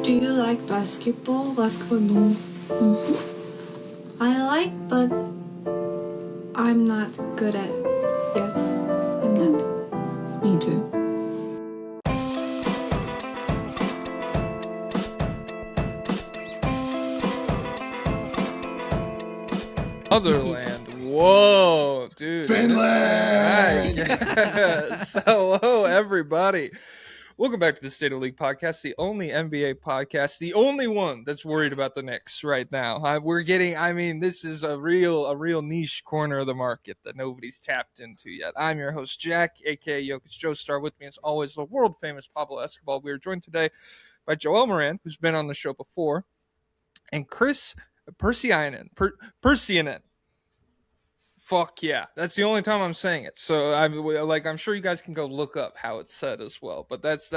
Do you like basketball? Basketball, no. I like, but I'm not good at. Yes, I'm not. Me too. Motherland. Whoa, dude. Finland! Yes. Hello, everybody. Welcome back to the State of League podcast, the only NBA podcast, the only one that's worried about the Knicks right now. This is a real niche corner of the market that nobody's tapped into yet. I'm your host, Jack, aka joestar. With me, as always, the world famous Pablo. We are joined today by Moran, who's been on the show before, and Kris Pursiainen. Fuck yeah. That's the only time I'm saying it. So I'm sure you guys can go look up how it's said as well. But that's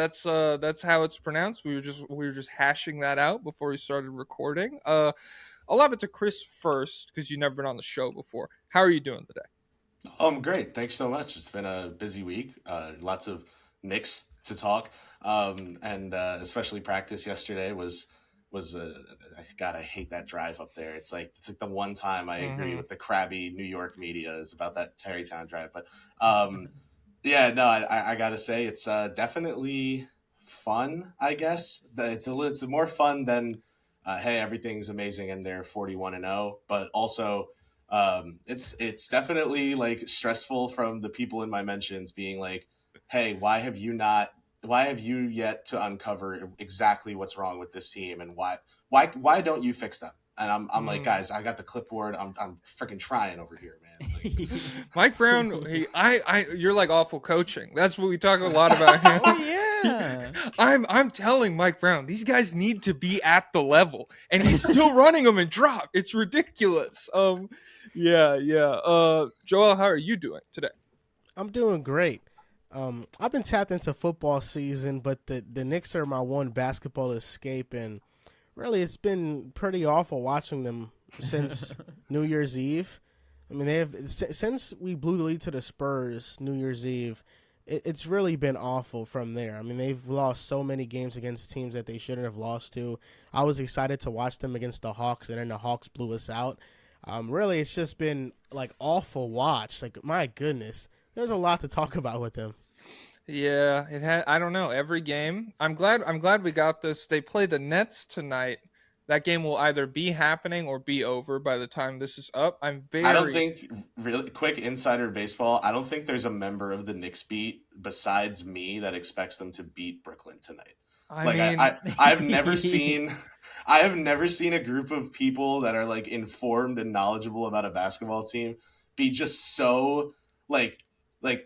how it's pronounced. We were just hashing that out before we started recording. I'll have it to Kris first because you've never been on the show before. How are you doing today? I'm great. Thanks so much. It's been a busy week. Lots of Knicks to talk. And especially practice yesterday was God, I hate that drive up there. It's like the one time I agree with the crabby New York media is about that Tarrytown drive. But yeah, no, I gotta say it's definitely fun. I guess it's more fun than hey, everything's amazing and they're 41-0, but also it's definitely like stressful from the people in my mentions being like, hey, why have you yet to uncover exactly what's wrong with this team and why don't you fix them? And I'm like, guys, I got the clipboard. I'm freaking trying over here, man. Like, Mike Brown, you're like awful coaching. That's what we talk a lot about him. Oh yeah. I'm telling Mike Brown, these guys need to be at the level, and he's still running them in drop. It's ridiculous. Yeah. Joel, how are you doing today? I'm doing great. I've been tapped into football season, but the Knicks are my one basketball escape, and really it's been pretty awful watching them since New Year's Eve. I mean, since we blew the lead to the Spurs New Year's Eve, it's really been awful from there. I mean, they've lost so many games against teams that they shouldn't have lost to. I was excited to watch them against the Hawks, and then the Hawks blew us out. Really, it's just been like awful watch. Like, my goodness, there's a lot to talk about with them. Yeah, it had. I don't know. Every game. I'm glad we got this. They play the Nets tonight. That game will either be happening or be over by the time this is up. I don't think, really quick insider baseball, I don't think there's a member of the Knicks beat besides me that expects them to beat Brooklyn tonight. I've never seen a group of people that are like informed and knowledgeable about a basketball team be just so like,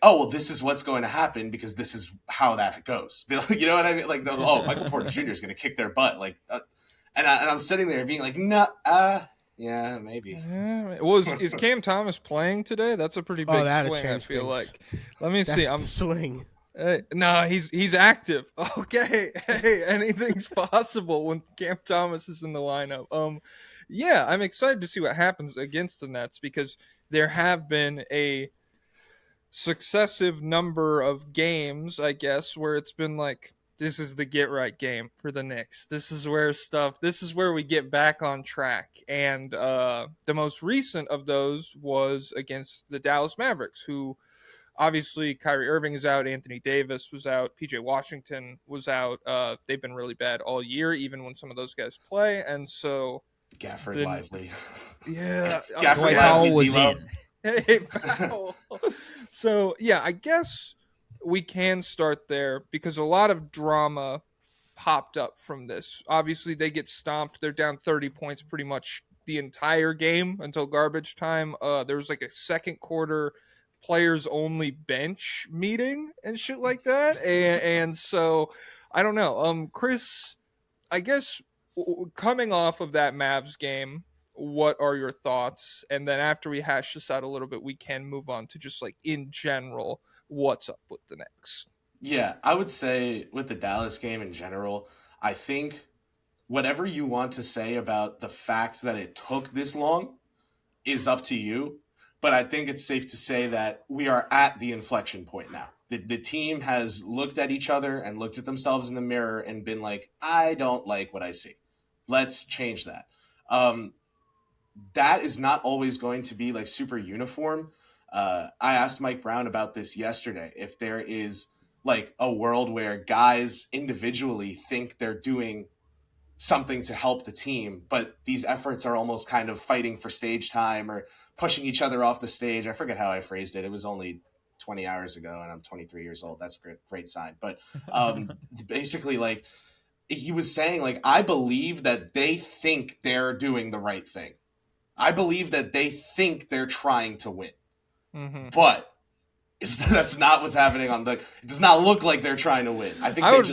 oh, well, this is what's going to happen because this is how that goes. You know what I mean? Like, Michael Porter Jr. is going to kick their butt. Like, and I'm sitting there being like, no, yeah, maybe. Yeah. Well, is Cam Thomas playing today? That's a pretty big swing, I feel like. Let me see. I'm swing. No, he's active. Okay. Hey, anything's possible when Cam Thomas is in the lineup. Yeah, I'm excited to see what happens against the Nets because there have been a successive number of games, I guess, where it's been like, this is the get right game for the Knicks. This is where we get back on track. And the most recent of those was against the Dallas Mavericks, who obviously Kyrie Irving is out, Anthony Davis was out, PJ Washington was out. They've been really bad all year, even when some of those guys play. And so Gafford Lively. Yeah. Gafford Lively was in. Hey, Powell. So, yeah, I guess we can start there because a lot of drama popped up from this. Obviously, they get stomped. They're down 30 points pretty much the entire game until garbage time. There was like a second quarter players only bench meeting and shit like that. And so, I don't know. Kris, I guess coming off of that Mavs game, what are your thoughts? And then after we hash this out a little bit, we can move on to just like in general, what's up with the Knicks? Yeah, I would say with the Dallas game in general, I think whatever you want to say about the fact that it took this long is up to you. But I think it's safe to say that we are at the inflection point now. The team has looked at each other and looked at themselves in the mirror and been like, I don't like what I see. Let's change that. That is not always going to be like super uniform. I asked Mike Brown about this yesterday. If there is like a world where guys individually think they're doing something to help the team, but these efforts are almost kind of fighting for stage time or pushing each other off the stage. I forget how I phrased it. It was only 20 hours ago and I'm 23 years old. That's a great sign. But basically, like, he was saying, like, I believe that they think they're doing the right thing. I believe that they think they're trying to win. Mm-hmm. But that's not what's happening on the. It does not look like they're trying to win. I think I would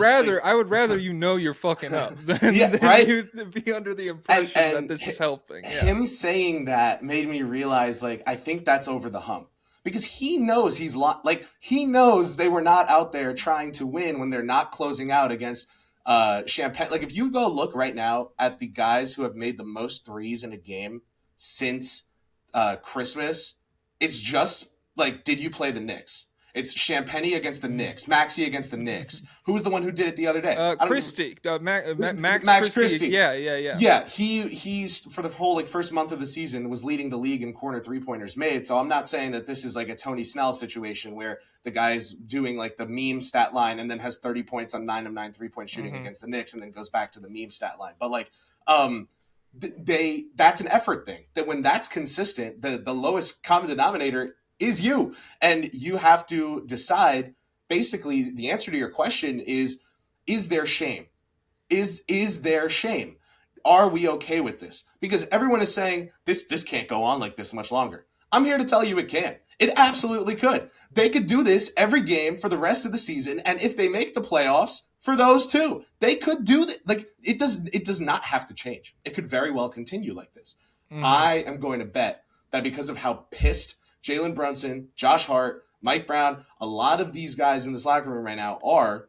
rather you're fucking up than, yeah, than right? you be under the impression that this is helping. Yeah. Him saying that made me realize, like, I think that's over the hump because he knows he knows they were not out there trying to win when they're not closing out against Champagne. Like, if you go look right now at the guys who have made the most threes in a game since Christmas, it's just like, did you play the Knicks? It's Champagne against the Knicks, Maxey against the Knicks. Who was the one who did it the other day? Christie, Max Christie. Yeah. Yeah, he's for the whole like first month of the season was leading the league in corner 3-pointers made. So I'm not saying that this is like a Tony Snell situation where the guy's doing like the meme stat line and then has 30 points on 9 of 9 3-point shooting against the Knicks and then goes back to the meme stat line. But like that's an effort thing. That when that's consistent, the lowest common denominator is you. And you have to decide, basically, the answer to your question is there shame? Is there shame? Are we okay with this? Because everyone is saying this can't go on like this much longer. I'm here to tell you it can. It absolutely could. They could do this every game for the rest of the season, and if they make the playoffs, for those two, they could do that. Like, it does not have to change. It could very well continue like this. I am going to bet that because of how pissed Jalen Brunson, Josh Hart, Mike Brown, a lot of these guys in this locker room right now are,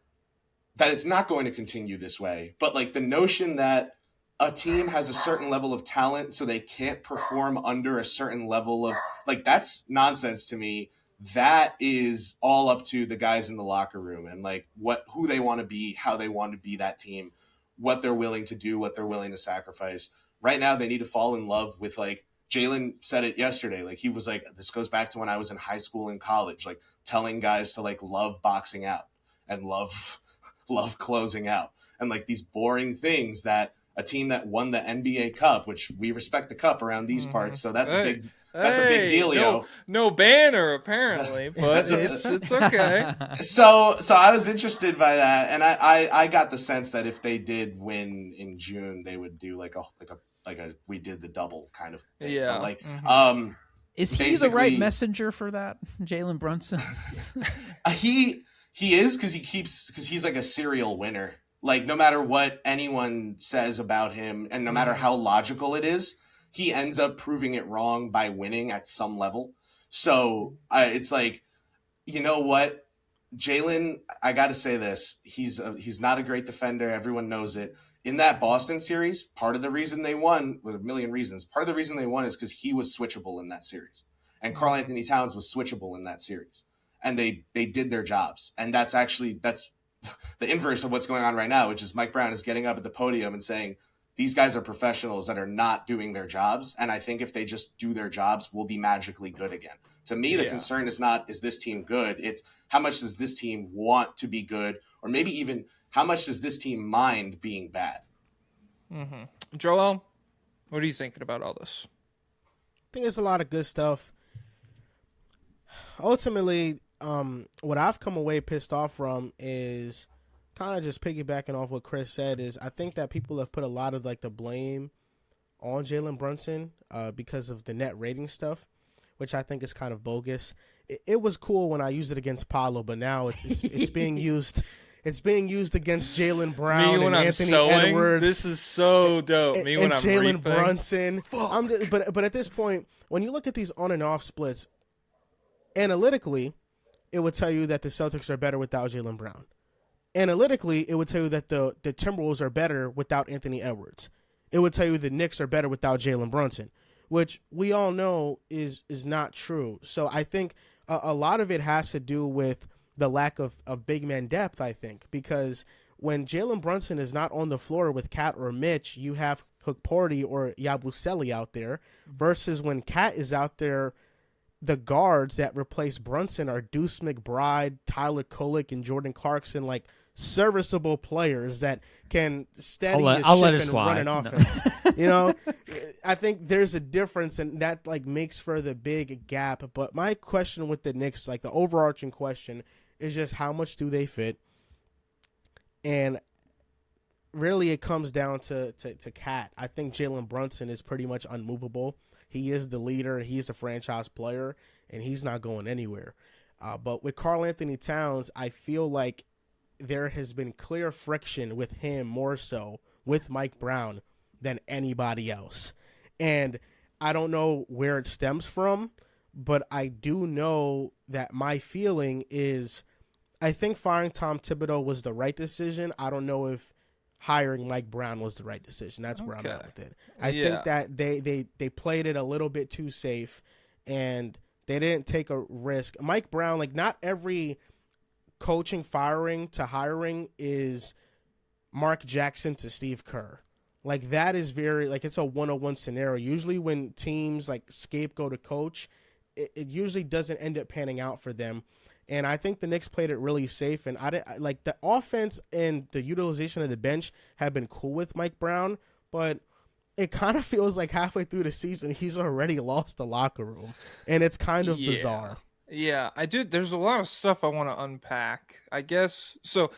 that it's not going to continue this way. But like the notion that a team has a certain level of talent so they can't perform under a certain level of, like, that's nonsense to me. That is all up to the guys in the locker room and like who they want to be, how they want to be that team, what they're willing to do, what they're willing to sacrifice. Right now, they need to fall in love with, like, Jalen said it yesterday. Like, he was like, this goes back to when I was in high school and college, like telling guys to like love boxing out and love closing out and like these boring things that a team that won the NBA Cup, which we respect the cup around these parts. So that's a big deal, yo. No banner apparently, but it's okay. So I was interested by that, and I got the sense that if they did win in June, they would do like a we did the double kind of thing. Yeah. But like is he the right messenger for that, Jalen Brunson? He is because he's like a serial winner. Like, no matter what anyone says about him, and no matter how logical it is, he ends up proving it wrong by winning at some level. So it's like, you know what, Jalen, I got to say this. He's not a great defender. Everyone knows it. In that Boston series, part of the reason they won, with a million reasons, part of the reason they won is because he was switchable in that series. And Karl Anthony Towns was switchable in that series. And they did their jobs. And that's the inverse of what's going on right now, which is Mike Brown is getting up at the podium and saying, these guys are professionals that are not doing their jobs. And I think if they just do their jobs, we'll be magically good again. To me, the concern is not, is this team good? It's how much does this team want to be good? Or maybe even how much does this team mind being bad? Mm-hmm. Joel, what are you thinking about all this? I think it's a lot of good stuff. Ultimately, what I've come away pissed off from is kind of just piggybacking off what Kris said is I think that people have put a lot of like the blame on Jalen Brunson because of the net rating stuff, which I think is kind of bogus. It was cool when I used it against Pablo, but now it's being used. It's being used against Jalen Brown and Anthony Edwards. This is so dope. And Jalen Brunson. But at this point, when you look at these on and off splits, analytically, it would tell you that the Celtics are better without Jalen Brown. Analytically, it would tell you that the Timberwolves are better without Anthony Edwards. It would tell you the Knicks are better without Jalen Brunson, which we all know is not true. So I think a lot of it has to do with the lack of big man depth, I think, because when Jalen Brunson is not on the floor with Cat or Mitch, you have Hook Porty or Yabusele out there, versus when Cat is out there, the guards that replace Brunson are Deuce McBride, Tyler Kolek, and Jordan Clarkson, like serviceable players that can steady a I'll let ship it and run slide. an No. offense. You know, I think there's a difference, and that like makes for the big gap. But my question with the Knicks, like the overarching question, is just how much do they fit? And really, it comes down to Cat. I think Jalen Brunson is pretty much unmovable. He is the leader. He's a franchise player, and he's not going anywhere. But with Karl Anthony Towns, I feel like there has been clear friction with him more so with Mike Brown than anybody else. And I don't know where it stems from, but I do know that my feeling is I think firing Tom Thibodeau was the right decision. I don't know if hiring Mike Brown was the right decision. That's where I'm at with it. I think that they played it a little bit too safe, and they didn't take a risk. Mike Brown, like not every coaching firing to hiring is Mark Jackson to Steve Kerr. Like that is very like it's a 101 scenario. Usually when teams like scapegoat a coach, it usually doesn't end up panning out for them. And I think the Knicks played it really safe. And like the offense and the utilization of the bench have been cool with Mike Brown, but it kind of feels like halfway through the season he's already lost the locker room, and it's kind of bizarre. Yeah, I did. There's a lot of stuff I want to unpack, I guess. So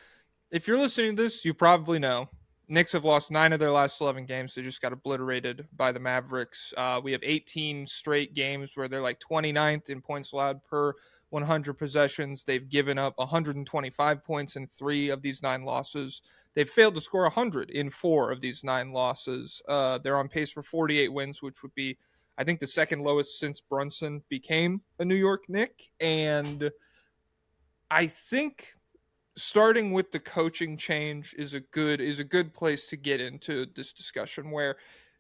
if you're listening to this, you probably know Knicks have lost 9 of their last 11 games. They just got obliterated by the Mavericks. We have 18 straight games where they're like 29th in points allowed per 100 possessions. They've given up 125 points in 3 of these 9 losses. They've failed to score 100 in 4 of these 9 losses. They're on pace for 48 wins, which would be, I think, the second lowest since Brunson became a New York Knick. And I think starting with the coaching change is a good place to get into this discussion, where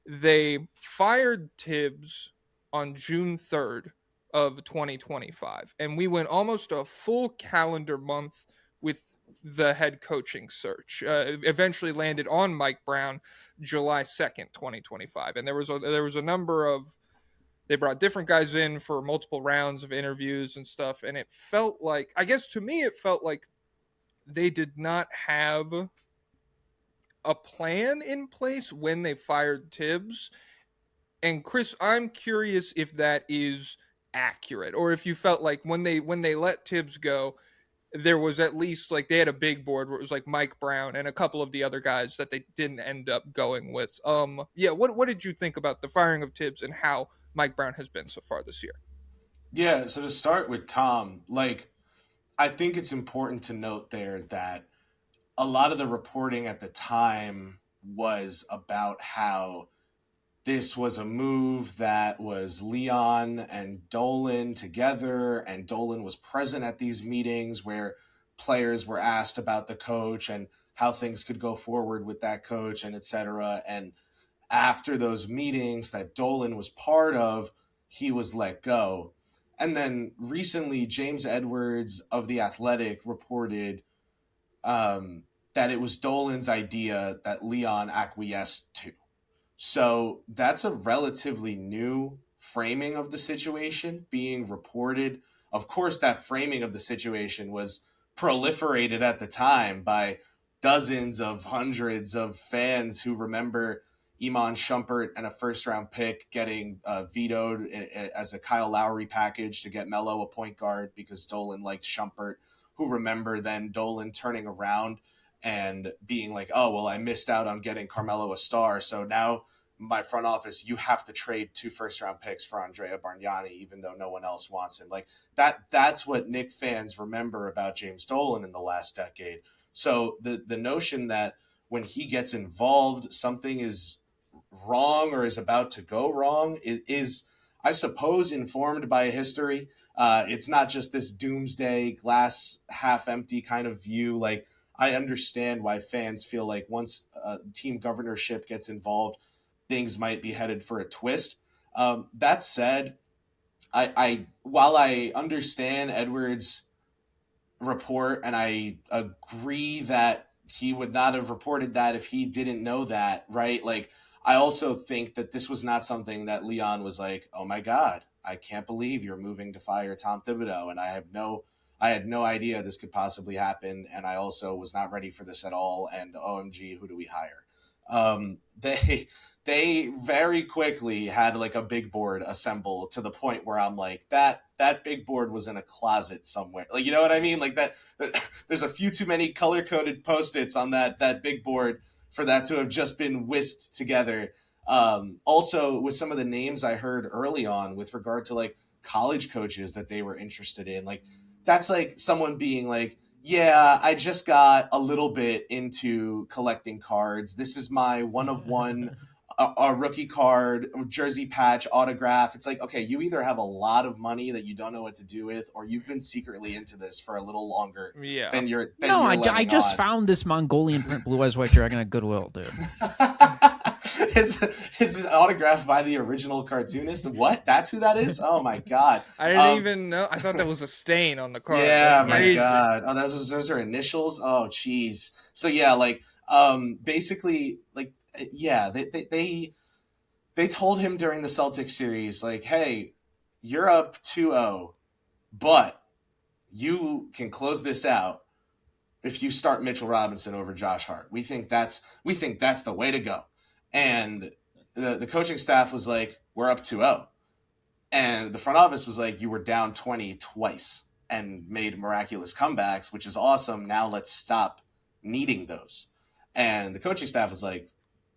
they fired Tibbs on June 3rd of 2025, and we went almost a full calendar month with the head coaching search. Eventually landed on Mike Brown July 2nd, 2025, and there was a number of, they brought different guys in for multiple rounds of interviews and stuff, and it felt like, I guess to me, it felt like they did not have a plan in place when they fired Tibbs. And Kris, I'm curious if that is accurate, or if you felt like when they let Tibbs go, there was at least like they had a big board where it was like Mike Brown and a couple of the other guys that they didn't end up going with. What did you think about the firing of Tibbs and how Mike Brown has been so far this year? Yeah, so to start with Tom, like I think it's important to note there that a lot of the reporting at the time was about how this was a move that was Leon and Dolan together, and Dolan was present at these meetings where players were asked about the coach and how things could go forward with that coach and et cetera. And after those meetings that Dolan was part of, he was let go. And then recently, James Edwards of The Athletic reported that it was Dolan's idea that Leon acquiesced to. So that's a relatively new framing of the situation being reported. Of course, that framing of the situation was proliferated at the time by dozens of hundreds of fans who remember Iman Shumpert and a first-round pick getting vetoed as a Kyle Lowry package to get Melo a point guard because Dolan liked Shumpert, who remember then Dolan turning around and being like, oh, well, I missed out on getting Carmelo a star, so now my front office, you have to trade 2 first-round picks for Andrea Bargnani, even though no one else wants him. Like that's what Knick fans remember about James Dolan in the last decade. So the notion that when he gets involved, something is wrong or is about to go wrong is I suppose, informed by history. It's not just this doomsday, glass half empty kind of view. Like, I understand why fans feel like once team governorship gets involved, things might be headed for a twist. That said, I while I understand Edwards' report, and I agree that he would not have reported that if he didn't know that, right? Like, I also think that this was not something that Leon was like, oh my God, I can't believe you're moving to fire Tom Thibodeau. And I had no idea this could possibly happen. And I also was not ready for this at all. And OMG, who do we hire? They very quickly had like a big board assemble to the point where I'm like, that big board was in a closet somewhere. Like, you know what I mean? Like that there's a few too many color-coded Post-its on that big board for that to have just been whisked together. Also, with some of the names I heard early on with regard to like college coaches that they were interested in, like that's like someone being like, yeah, I just got a little bit into collecting cards. This is my one of one a rookie card, jersey patch, autograph. It's like, okay, you either have a lot of money that you don't know what to do with, or you've been secretly into this for a little longer than you're. I just found this Mongolian print Blue Eyes White Dragon at Goodwill, dude. His autographed by the original cartoonist. What? That's who that is? Oh my God! I didn't even know. I thought that was a stain on the card. Yeah, my God. Oh, those are initials. Oh, jeez. So yeah, like, basically, like, yeah, they told him during the Celtics series, like, hey, you're up 2-0, but you can close this out if you start Mitchell Robinson over Josh Hart. We think that's the way to go. And the coaching staff was like, we're up 2-0. And the front office was like, you were down 20 twice and made miraculous comebacks, which is awesome. Now let's stop needing those. And the coaching staff was like,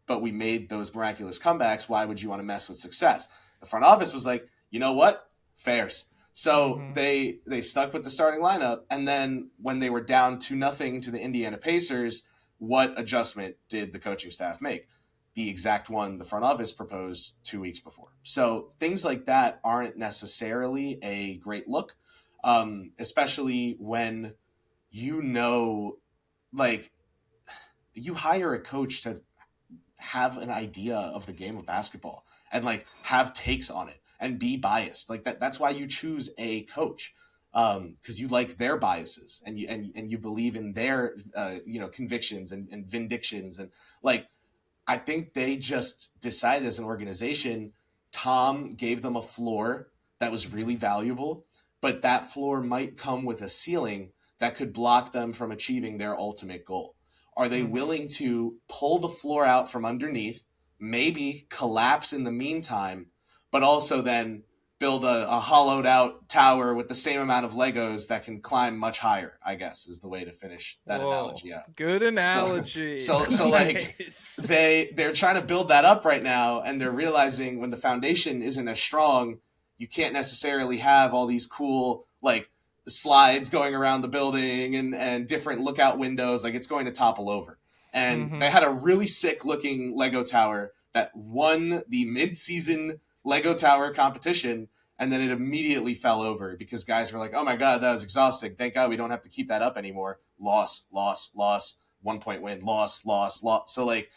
but we made those miraculous comebacks. Why would you want to mess with success? The front office was like, you know what? Fairs. So they stuck with the starting lineup. And then when they were down 2-0 to the Indiana Pacers, what adjustment did the coaching staff make? The exact one the front office proposed 2 weeks before. So things like that aren't necessarily a great look, especially when like, you hire a coach to have an idea of the game of basketball and like have takes on it and be biased. Like that's why you choose a coach, because you like their biases and you believe in their convictions and vindictions. And like, I think they just decided as an organization, Tom gave them a floor that was really valuable, but that floor might come with a ceiling that could block them from achieving their ultimate goal. Are they willing to pull the floor out from underneath, maybe collapse in the meantime, but also then build a hollowed out tower with the same amount of Legos that can climb much higher, I guess, is the way to finish that analogy out. Good analogy. So like, they're trying to build that up right now, and they're realizing when the foundation isn't as strong, you can't necessarily have all these cool, like, slides going around the building and different lookout windows. Like, it's going to topple over. And they had a really sick looking Lego tower that won the mid-season Lego tower competition, and then it immediately fell over because guys were like, oh my God, that was exhausting. Thank God we don't have to keep that up anymore. Loss, 1 point win, loss. So like,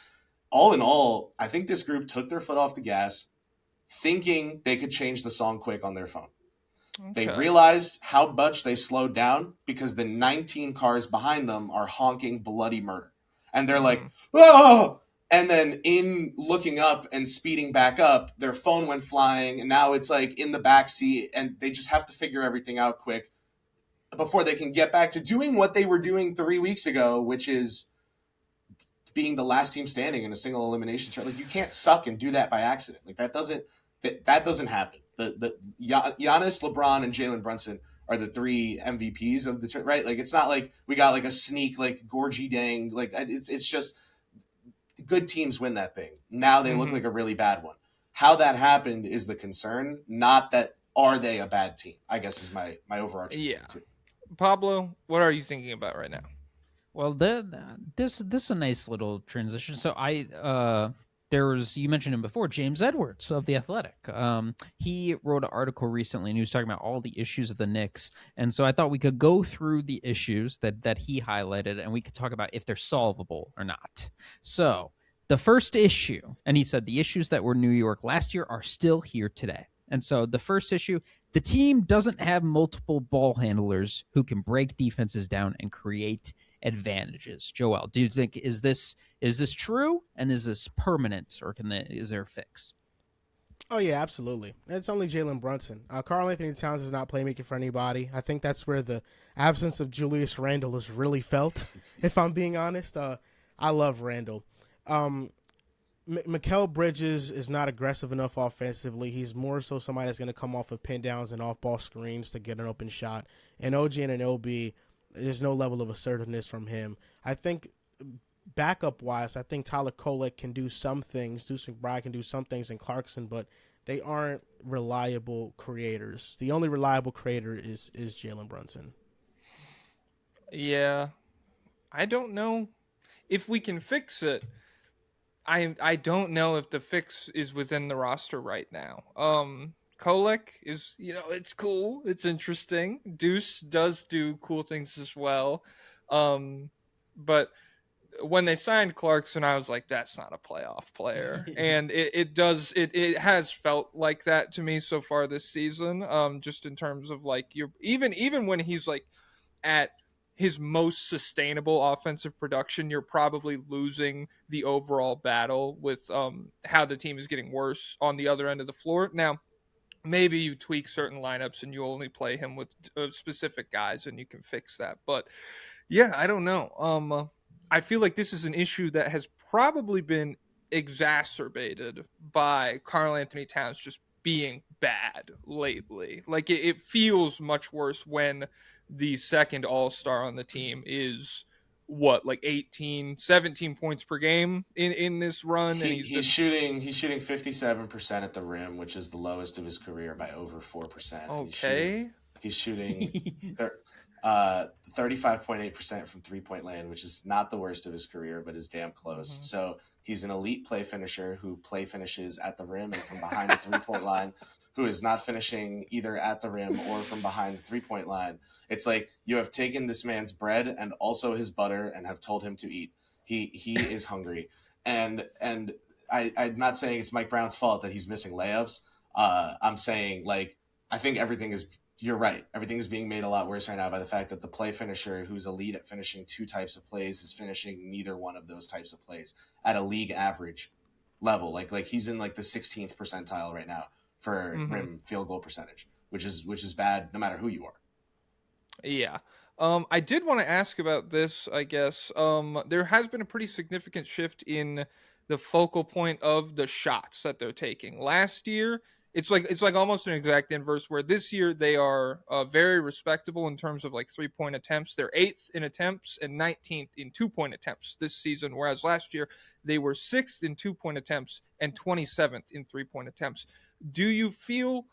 all in all, I think this group took their foot off the gas thinking they could change the song quick on their phone. Okay. They realized how much they slowed down because the 19 cars behind them are honking bloody murder. And they're like, oh! And then in looking up and speeding back up, their phone went flying. And now it's like in the back seat, and they just have to figure everything out quick before they can get back to doing what they were doing 3 weeks ago, which is being the last team standing in a single elimination tournament. Like, you can't suck and do that by accident. Like, that doesn't happen. The Giannis, LeBron, and Jalen Brunson are the 3 MVPs of the tournament, right? Like, it's not like we got like a sneak, like gorgy dang. Like, it's just good teams win that thing. Now they look like a really bad one. How that happened is the concern, not that are they a bad team, I guess is my overarching point too. Pablo, what are you thinking about right now? Well, this is a nice little transition. So you mentioned him before, James Edwards of The Athletic. He wrote an article recently, and he was talking about all the issues of the Knicks. And so I thought we could go through the issues that he highlighted, and we could talk about if they're solvable or not. So the first issue, and he said the issues that were New York last year are still here today. And so the first issue, The team doesn't have multiple ball handlers who can break defenses down and create advantages. Joel, do you think is this true, and is this permanent, or is there a fix? Oh yeah, absolutely. It's only Jalen Brunson. Karl Anthony Towns is not playmaking for anybody. I think that's where the absence of Julius Randle is really felt. If I'm being honest, I love Randle. Mikal Bridges is not aggressive enough offensively. He's more so somebody that's going to come off of pin downs and off ball screens to get an open shot. And OG and OB, there's no level of assertiveness from him. I think backup wise, I think Tyler Kolek can do some things. Deuce McBride can do some things in Clarkson, but they aren't reliable creators. The only reliable creator is Jalen Brunson. Yeah, I don't know if we can fix it. I don't know if the fix is within the roster right now. Kolek is, it's cool. It's interesting. Deuce does do cool things as well. But when they signed Clarkson, I was like, that's not a playoff player. And it has felt like that to me so far this season. Just in terms of like even when he's like at his most sustainable offensive production, you're probably losing the overall battle with how the team is getting worse on the other end of the floor. Now, maybe you tweak certain lineups and you only play him with specific guys and you can fix that. But yeah, I don't know. I feel like this is an issue that has probably been exacerbated by Karl Anthony Towns just being bad lately. Like it feels much worse when the second all-star on the team is like 18, 17 points per game in this run. And he's shooting 57% at the rim, which is the lowest of his career by over 4%. Okay. He's shooting 35.8% from three-point land, which is not the worst of his career, but is damn close. Mm-hmm. So he's an elite play finisher who play finishes at the rim and from behind the three-point line, who is not finishing either at the rim or from behind the three-point line. It's like you have taken this man's bread and also his butter and have told him to eat. He is hungry. And I'm not saying it's Mike Brown's fault that he's missing layups. I'm saying, like, I think you're right. Everything is being made a lot worse right now by the fact that the play finisher who's elite at finishing two types of plays is finishing neither one of those types of plays at a league average level. Like he's in like the 16th percentile right now for rim field goal percentage, which is bad no matter who you are. Yeah. I did want to ask about this, I guess. There has been a pretty significant shift in the focal point of the shots that they're taking. Last year, it's like almost an exact inverse, where this year they are very respectable in terms of like 3-point attempts. They're 8th in attempts and 19th in 2-point attempts this season, whereas last year they were 6th in 2-point attempts and 27th in 3-point attempts. Do you feel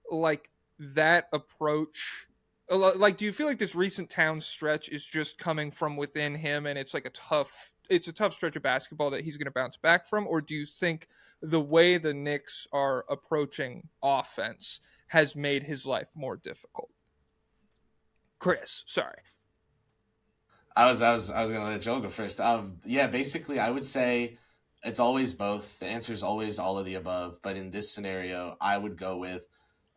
like that approach, like, do you feel like this recent Towns stretch is just coming from within him and it's like a tough stretch of basketball that he's going to bounce back from? Or do you think the way the Knicks are approaching offense has made his life more difficult? Kris, sorry. I was going to let Joel go first. Yeah, basically I would say it's always both. The answer is always all of the above. But in this scenario, I would go with,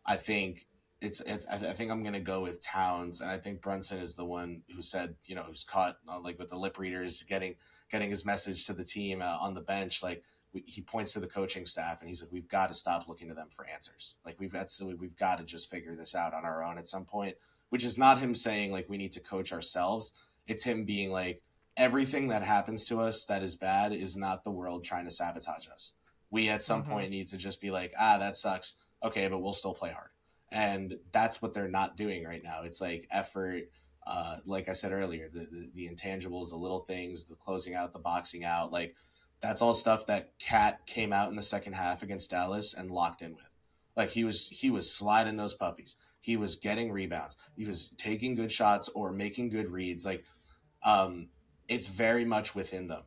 I think I'm going to go with Towns. And I think Brunson is the one who said, who's caught like with the lip readers getting his message to the team on the bench. Like he points to the coaching staff and he's like, we've got to stop looking to them for answers. Like we've got to just figure this out on our own at some point, which is not him saying like we need to coach ourselves. It's him being like, everything that happens to us that is bad is not the world trying to sabotage us. We at some point need to just be like, that sucks. Okay, but we'll still play hard. And that's what they're not doing right now. It's like effort, like I said earlier, the intangibles, the little things, the closing out, the boxing out, like that's all stuff that Cat came out in the second half against Dallas and locked in with. Like he was sliding those puppies. He was getting rebounds. He was taking good shots or making good reads. Like, it's very much within them.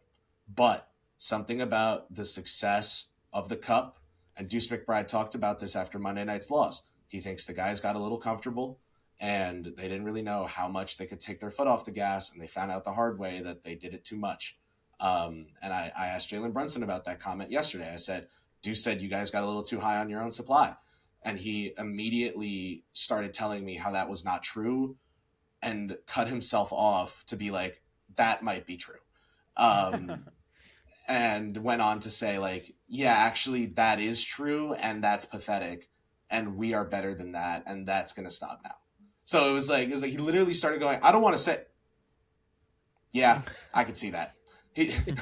But something about the success of the Cup, and Deuce McBride talked about this after Monday night's loss. He thinks the guys got a little comfortable and they didn't really know how much they could take their foot off the gas, and they found out the hard way that they did it too much. And I asked Jalen Brunson about that comment yesterday. I said, Deuce said you guys got a little too high on your own supply. and he immediately started telling me how that was not true and cut himself off to be like, that might be true. And went on to say like, yeah, actually that is true and that's pathetic and we are better than that and that's going to stop now. So it was like he literally started going, I don't want to say, yeah, I could see that. And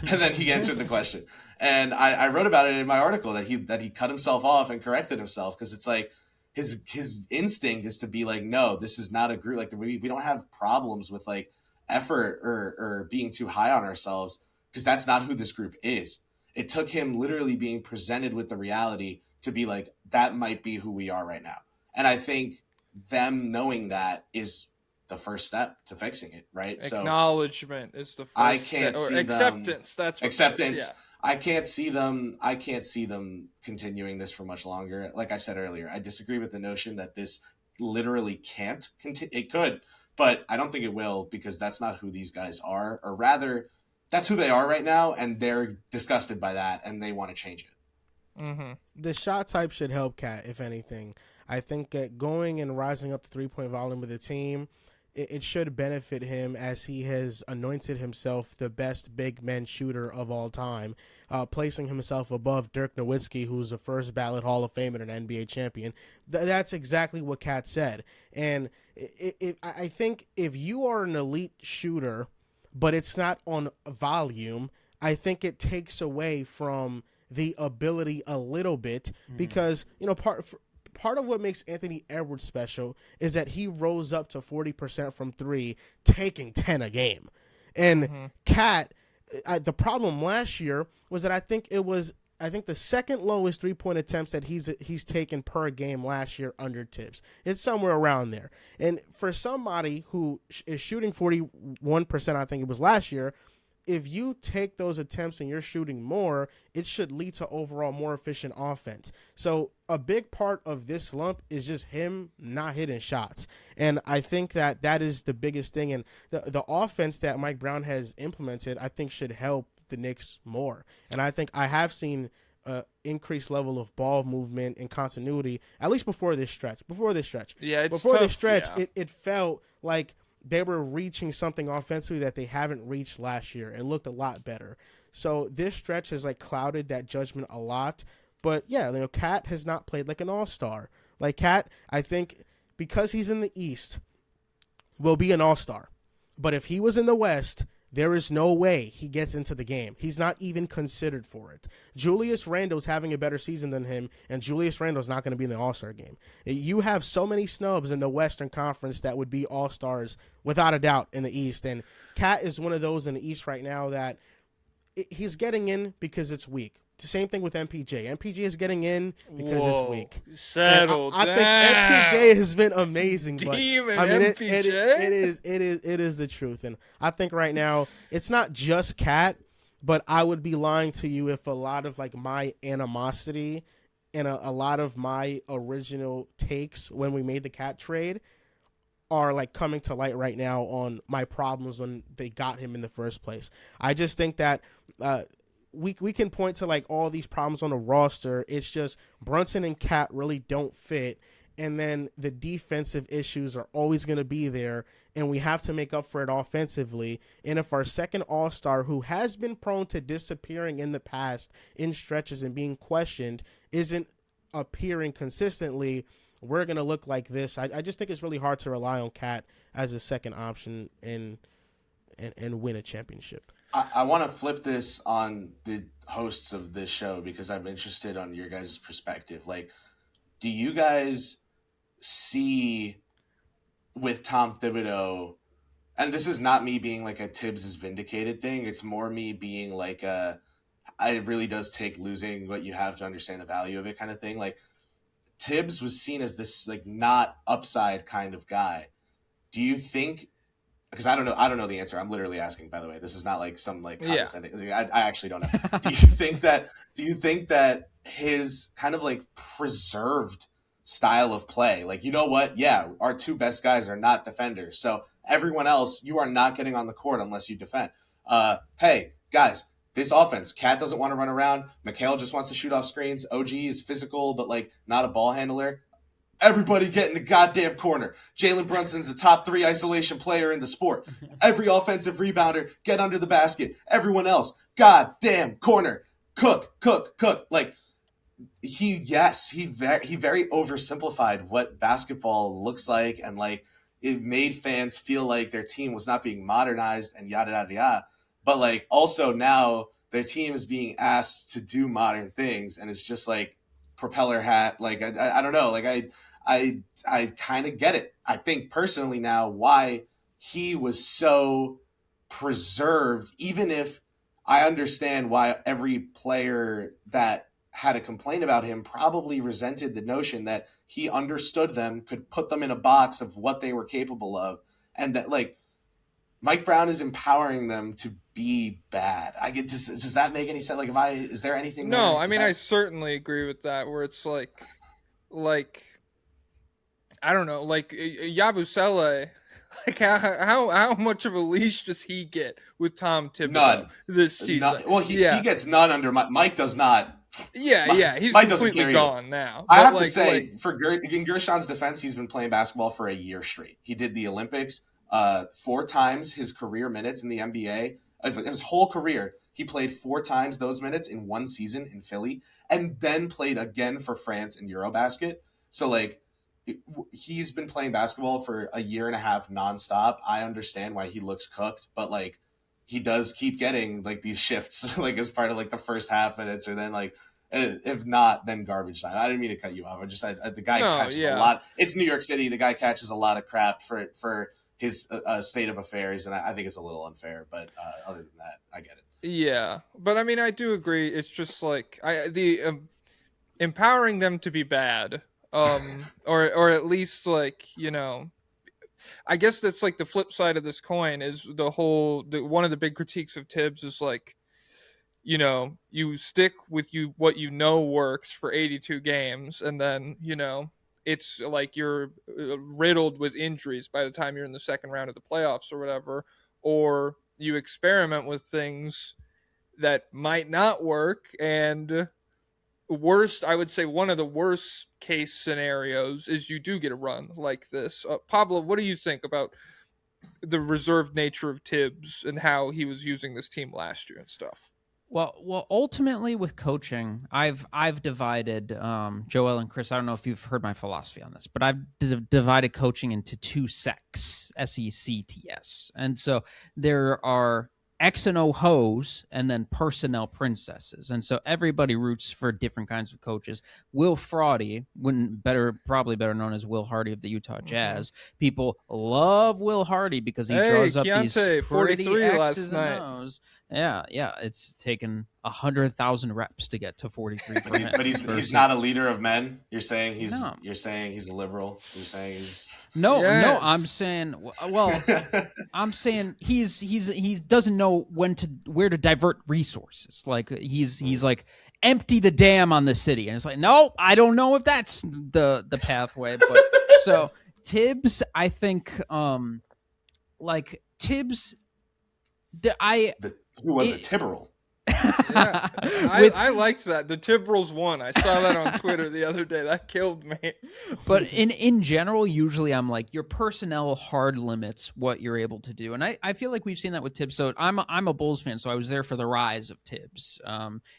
then he answered the question. And I wrote about it in my article that he cut himself off and corrected himself, because it's like his instinct is to be like, no, this is not a group. Like we don't have problems with like effort or being too high on ourselves, because that's not who this group is. It took him literally being presented with the reality to be like, that might be who we are right now. And I think them knowing that is the first step to fixing it, right? Acknowledgement is the first I can't step. see Or acceptance. That's what acceptance. it is, yeah. I can't see them continuing this for much longer. Like I said earlier, I disagree with the notion that this literally can't continue. It could, but I don't think it will, because that's not who these guys are, or rather, that's who they are right now, and they're disgusted by that, and they want to change it. Mm-hmm. The shot type should help Cat, if anything. I think that going and rising up the 3-point volume of the team, it should benefit him, as he has anointed himself the best big men shooter of all time, placing himself above Dirk Nowitzki, who's the first ballot Hall of Famer and an NBA champion. That's exactly what Cat said. And I think if you are an elite shooter, but it's not on volume, I think it takes away from the ability a little bit, because, you know, part of what makes Anthony Edwards special is that he rose up to 40% from three, taking 10 a game. And Cat, the problem last year was that I think the second lowest 3-point attempts that he's taken per game last year under Tibbs. It's somewhere around there. And for somebody who is shooting 41%, I think it was last year, if you take those attempts and you're shooting more, it should lead to overall more efficient offense. So a big part of this slump is just him not hitting shots. And I think that is the biggest thing. And the offense that Mike Brown has implemented, I think, should help the Knicks more. And I think I have seen increased level of ball movement and continuity, at least before this stretch. Yeah, it's before tough, this stretch, yeah. it felt like they were reaching something offensively that they haven't reached last year. It looked a lot better. So this stretch has like clouded that judgment a lot. But yeah, you know, Cat has not played like an all-star. Like Cat, I think, because he's in the East, will be an all-star. But if he was in the West, there is no way he gets into the game. He's not even considered for it. Julius Randle's having a better season than him, and Julius Randle's not going to be in the All-Star game. You have so many snubs in the Western Conference that would be All-Stars without a doubt in the East. And Cat is one of those in the East right now that he's getting in because it's weak. The same thing with MPJ. MPJ is getting in because it's weak. Settle down. I think MPJ has been amazing. But, Demon I mean, MPJ. it is the truth. And I think right now it's not just Cat, but I would be lying to you if a lot of like my animosity and a lot of my original takes when we made the Cat trade are like coming to light right now on my problems when they got him in the first place. I just think that we can point to like all these problems on the roster. It's just Brunson and Cat really don't fit, and then the defensive issues are always going to be there, and we have to make up for it offensively. And if our second all-star, who has been prone to disappearing in the past in stretches and being questioned, isn't appearing consistently, we're going to look like this. I just think it's really hard to rely on Cat as a second option and win a championship. I want to flip this on the hosts of this show, because I'm interested on your guys' perspective. Like, do you guys see with Tom Thibodeau, and this is not me being like a Tibbs is vindicated thing, it's more me being like it really does take losing what you have to understand the value of it kind of thing. Like, Tibbs was seen as this like not upside kind of guy. Do you think, because I don't know the answer. I'm literally asking, by the way. This is not like some like condescending. I actually don't know. Do you think that his kind of like preserved style of play, like, you know what? Yeah, our two best guys are not defenders. So everyone else, you are not getting on the court unless you defend. Hey, guys, this offense, Cat doesn't want to run around. Mikhail just wants to shoot off screens. OG is physical, but like not a ball handler. Everybody get in the goddamn corner. Jalen Brunson's the top 3 isolation player in the sport. Every offensive rebounder, get under the basket. Everyone else, goddamn corner. Cook. Like, he very oversimplified what basketball looks like, and like it made fans feel like their team was not being modernized and yada yada yada. But like also now their team is being asked to do modern things, and it's just like propeller hat. Like I don't know. Like I kind of get it. I think personally now why he was so preserved, even if I understand why every player that had a complaint about him probably resented the notion that he understood them, could put them in a box of what they were capable of, and that like Mike Brown is empowering them to be bad. Does that make any sense? Like, is there anything? No, there? I mean, I certainly agree with that. Where it's like I don't know, like Yabusele. Like how much of a leash does he get with Tom Thibodeau None this season? None. Well, he gets none under Mike. Does not. Yeah, he's Mike completely gone now. I have to say, in Gershon's defense, he's been playing basketball for a year straight. He did the Olympics 4 times his career minutes in the NBA. His whole career, he played 4 times those minutes in one season in Philly, and then played again for France in Eurobasket. So, like, he's been playing basketball for a year and a half nonstop. I understand why he looks cooked, but, like, he does keep getting like these shifts, like as part of like the first half minutes, or then like if not, then garbage time. I didn't mean to cut you off. The guy catches a lot. It's New York City. The guy catches a lot of crap for his state of affairs, and I think it's a little unfair. But other than that, I get it. Yeah, but I mean, I do agree. It's just like empowering them to be bad, or at least like I guess that's like the flip side of this coin is one of the big critiques of Tibbs is like, you stick with what works for 82 games, and then, it's like you're riddled with injuries by the time you're in the second round of the playoffs or whatever, or you experiment with things that might not work, and I would say one of the worst case scenarios is you do get a run like this. Pablo, what do you think about the reserved nature of Tibbs and how he was using this team last year and stuff? Well, ultimately with coaching, I've divided Joel and Kris. I don't know if you've heard my philosophy on this, but I've divided coaching into 2 sects, SECTS, and so there are X and O hoes and then personnel princesses. And so everybody roots for different kinds of coaches. Will Fraudy, probably better known as Will Hardy of the Utah Jazz. People love Will Hardy because he draws up these pretty 43 X's last and night. O's. Yeah. It's taken 100,000 reps to get to 43 for him. But he's not a leader of men. You're saying he's a liberal. You're saying he's No, Yes. I'm saying I'm saying he doesn't know where to divert resources. Like he's like empty the dam on the city, and it's like, no, I don't know if that's the pathway. But so Tibbs, I think Tibbs, who was it? Tibberell. Yeah, I liked that. The Tibberells won. I saw that on Twitter the other day. That killed me. But in general, usually I'm like, your personnel hard limits what you're able to do. And I feel like we've seen that with Tibbs. So I'm a Bulls fan, so I was there for the rise of Tibbs.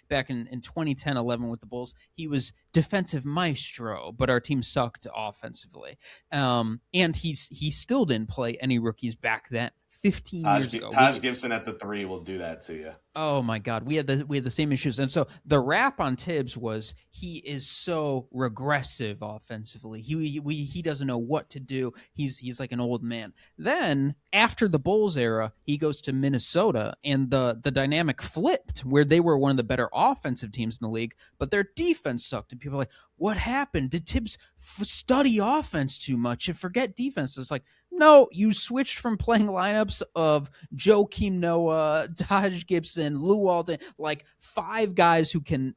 Back in 2010-11 with the Bulls, he was defensive maestro, but our team sucked offensively. And he still didn't play any rookies back then. 15 years ago. Taj Gibson at the 3 will do that to you. Oh my God, we had the same issues, and so the rap on Tibbs was he is so regressive offensively. He doesn't know what to do. He's like an old man. Then after the Bulls era, he goes to Minnesota, and the dynamic flipped where they were one of the better offensive teams in the league, but their defense sucked, and people are like, what happened? Did Tibbs study offense too much and forget defense? It's like, no, you switched from playing lineups of Joakim Noah, Taj Gibson, Lou Walton, like 5 guys who can't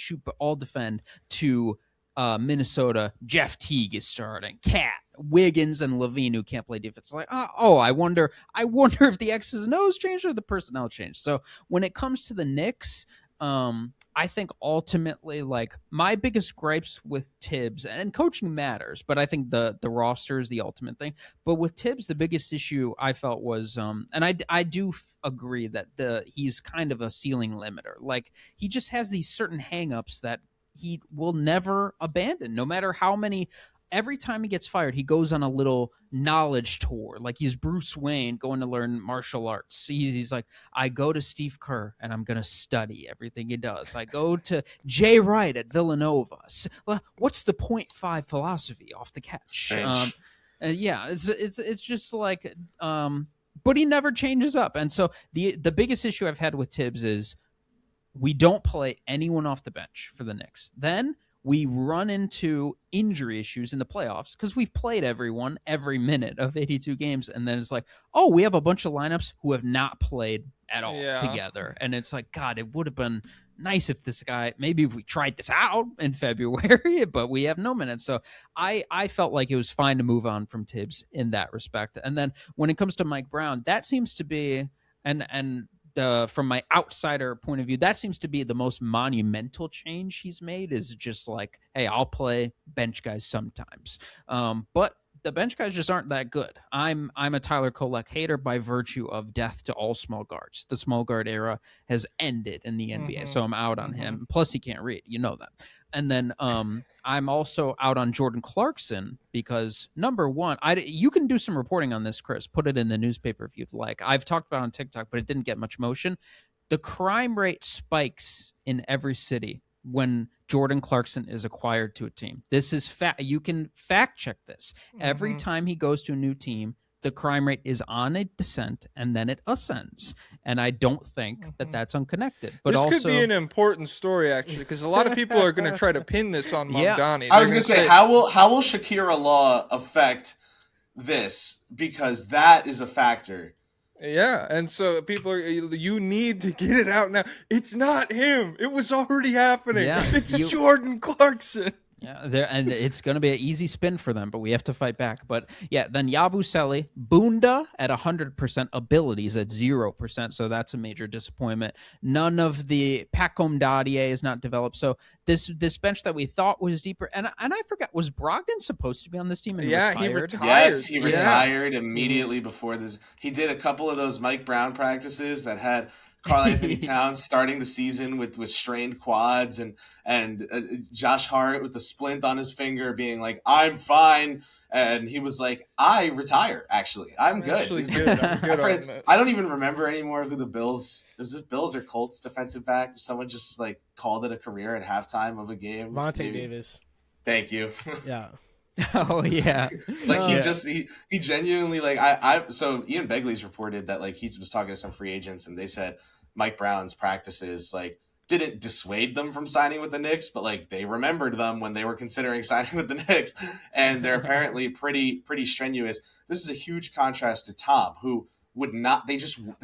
shoot but all defend, to Minnesota. Jeff Teague is starting. Cat, Wiggins and Levine who can't play defense. It's like, I wonder if the X's and O's changed or the personnel changed. So when it comes to the Knicks, I think ultimately, like, my biggest gripes with Tibbs, and coaching matters, but I think the roster is the ultimate thing. But with Tibbs, the biggest issue I felt was, and I do agree that he's kind of a ceiling limiter. Like, he just has these certain hangups that he will never abandon, no matter how many. Every time he gets fired, he goes on a little knowledge tour. Like, he's Bruce Wayne going to learn martial arts. He's like, I go to Steve Kerr and I'm going to study everything he does. I go to Jay Wright at Villanova. What's the 0.5 philosophy off the catch? Yeah, it's just like, but he never changes up. And so the biggest issue I've had with Tibbs is we don't play anyone off the bench for the Knicks. Then we run into injury issues in the playoffs because we've played everyone every minute of 82 games. And then it's like, oh, we have a bunch of lineups who have not played at all together. And it's like, God, it would have been nice if this guy, maybe if we tried this out in February, but we have no minutes. So I felt like it was fine to move on from Tibbs in that respect. And then when it comes to Mike Brown, that seems to be, and from my outsider point of view, that seems to be the most monumental change he's made, is just like, hey, I'll play bench guys sometimes. But the bench guys just aren't that good. I'm a Tyler Kolek hater by virtue of death to all small guards. The small guard era has ended in the NBA, so I'm out on him. Plus, he can't read. You know that. And then I'm also out on Jordan Clarkson because, number one, you can do some reporting on this, Kris. Put it in the newspaper if you'd like. I've talked about it on TikTok, but it didn't get much motion. The crime rate spikes in every city when Jordan Clarkson is acquired to a team. This is fact. You can fact check this. Every time he goes to a new team, the crime rate is on a descent and then it ascends. And I don't think that that's unconnected. But this also could be an important story, actually, because a lot of people are going to try to pin this on Mamdani. I was going to say, how will Shakira law affect this? Because that is a factor. Yeah, and so people are, you need to get it out now. It's not him. It was already happening. Yeah, it's Jordan Clarkson. Yeah, and it's going to be an easy spin for them, but we have to fight back. But yeah, then Yabusele, Bunda at 100%, abilities at 0%, so that's a major disappointment. None of the Pacom Dadier is not developed. So this bench that we thought was deeper, and I forgot, was Brogdon supposed to be on this team? And yeah, retired? he retired. Yes, he retired immediately before this. He did a couple of those Mike Brown practices that had Karl Anthony Towns starting the season with strained quads, and Josh Hart with the splint on his finger being like, I'm fine. And he was like, I retire, actually. I'm good. Actually good. I'm good I don't even remember anymore who the Bills, is it Bills or Colts defensive back? Someone just like called it a career at halftime of a game. Vontae Davis. Thank you. Yeah. Oh yeah. He genuinely, like, so Ian Begley's reported that, like, he was talking to some free agents and they said Mike Brown's practices, like, didn't dissuade them from signing with the Knicks, but like they remembered them when they were considering signing with the Knicks, and they're apparently pretty strenuous. This is a huge contrast to Tom, who would not. The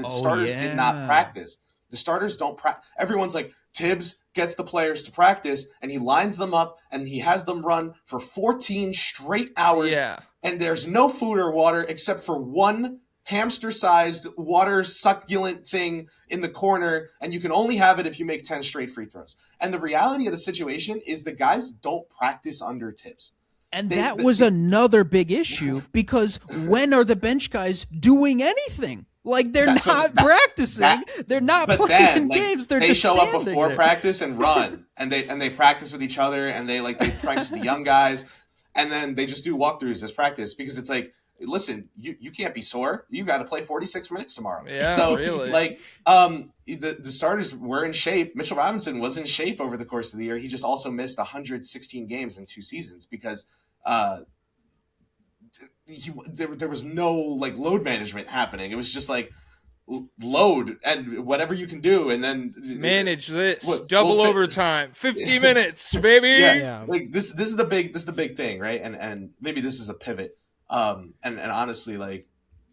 starters did not practice. The starters don't practice. Everyone's like, Tibbs gets the players to practice, and he lines them up, and he has them run for 14 straight hours. Yeah. And there's no food or water except for one hamster-sized water succulent thing in the corner, and you can only have it if you make 10 straight free throws. And the reality of the situation is the guys don't practice under Tibbs. And that was another big issue, because when are the bench guys doing anything? Like, they're not practicing. They're not playing games. They're just show up before there. practice and run, and they practice with each other, and they practice with the young guys, and then they just do walkthroughs as practice, because it's like, listen, you can't be sore. You got to play 46 minutes tomorrow. Yeah, so, really. Like, the starters were in shape. Mitchell Robinson was in shape over the course of the year. He just also missed 116 games in 2 seasons because there was no, like, load management happening. It was just like load and whatever you can do, and then manage this double overtime, 50 minutes, baby. Yeah. Like this is the big thing, right? And maybe this is a pivot. And honestly, like,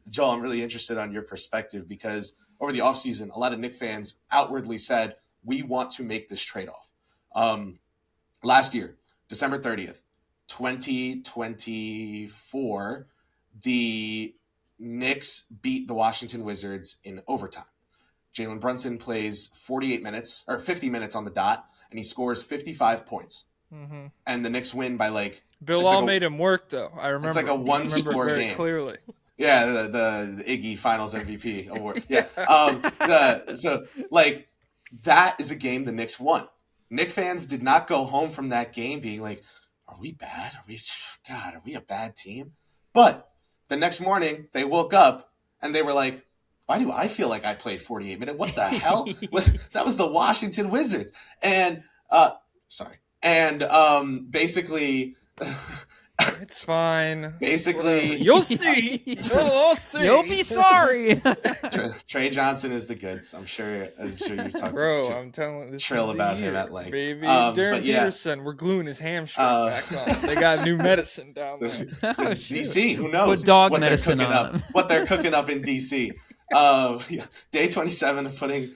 Joel, I'm really interested on your perspective, because over the offseason, a lot of Knicks fans outwardly said, we want to make this trade-off. Last year, December 30th, 2024, the Knicks beat the Washington Wizards in overtime. Jalen Brunson plays 50 minutes on the dot, and he scores 55 points. Mm-hmm. And the Knicks win by Bill all made him work, though. I remember. It's like a one-score very game. Clearly. Yeah, the Iggy Finals MVP award. Yeah. So that is a game the Knicks won. Knicks fans did not go home from that game being like, "Are we bad? Are we a bad team?" But the next morning they woke up and they were like, "Why do I feel like I played 48 minutes? What the hell? That was the Washington Wizards." And basically. It's fine. Basically, you'll see. You'll see. You'll be sorry. Trey Johnson is the goods. I'm sure you talked to I'm telling this Trill is about year, him at length. Baby, Darren Peterson, we're gluing his hamstring back on. They got new medicine down there. DC, who knows? Put dog medicine what they're cooking up in DC. Day 27 of putting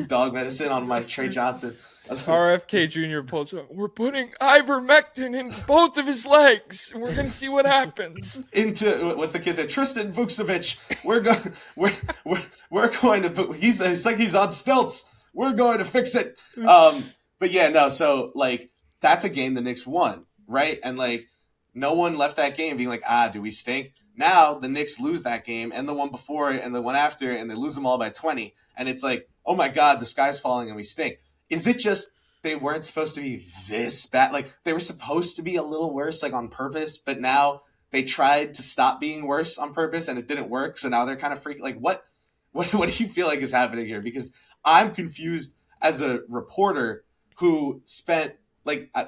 dog medicine on my Trey Johnson. RFK Jr. pulls up. We're putting ivermectin in both of his legs. We're gonna see what happens. Into what's the kid said? Tristan Vukcevic. We're going to. He's like he's on stilts. We're going to fix it. But yeah, no. So that's a game the Knicks won, right? And no one left that game being like, do we stink? Now the Knicks lose that game and the one before it and the one after it, and they lose them all by 20. And it's like, oh my God, the sky's falling and we stink. Is it just they weren't supposed to be this bad? They were supposed to be a little worse, on purpose, but now they tried to stop being worse on purpose and it didn't work. So now they're kind of freaking. What do you feel like is happening here? Because I'm confused as a reporter who spent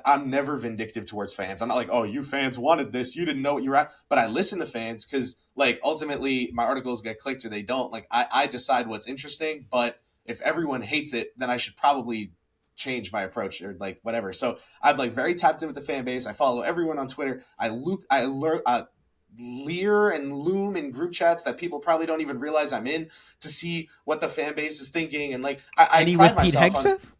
I'm never vindictive towards fans. I'm not like, oh, you fans wanted this. You didn't know what you were at. But I listen to fans because ultimately my articles get clicked or they don't. I decide what's interesting, but if everyone hates it, then I should probably change my approach or whatever. So I'm very tapped in with the fan base. I follow everyone on Twitter. I leer and loom in group chats that people probably don't even realize I'm in to see what the fan base is thinking. And I pride myself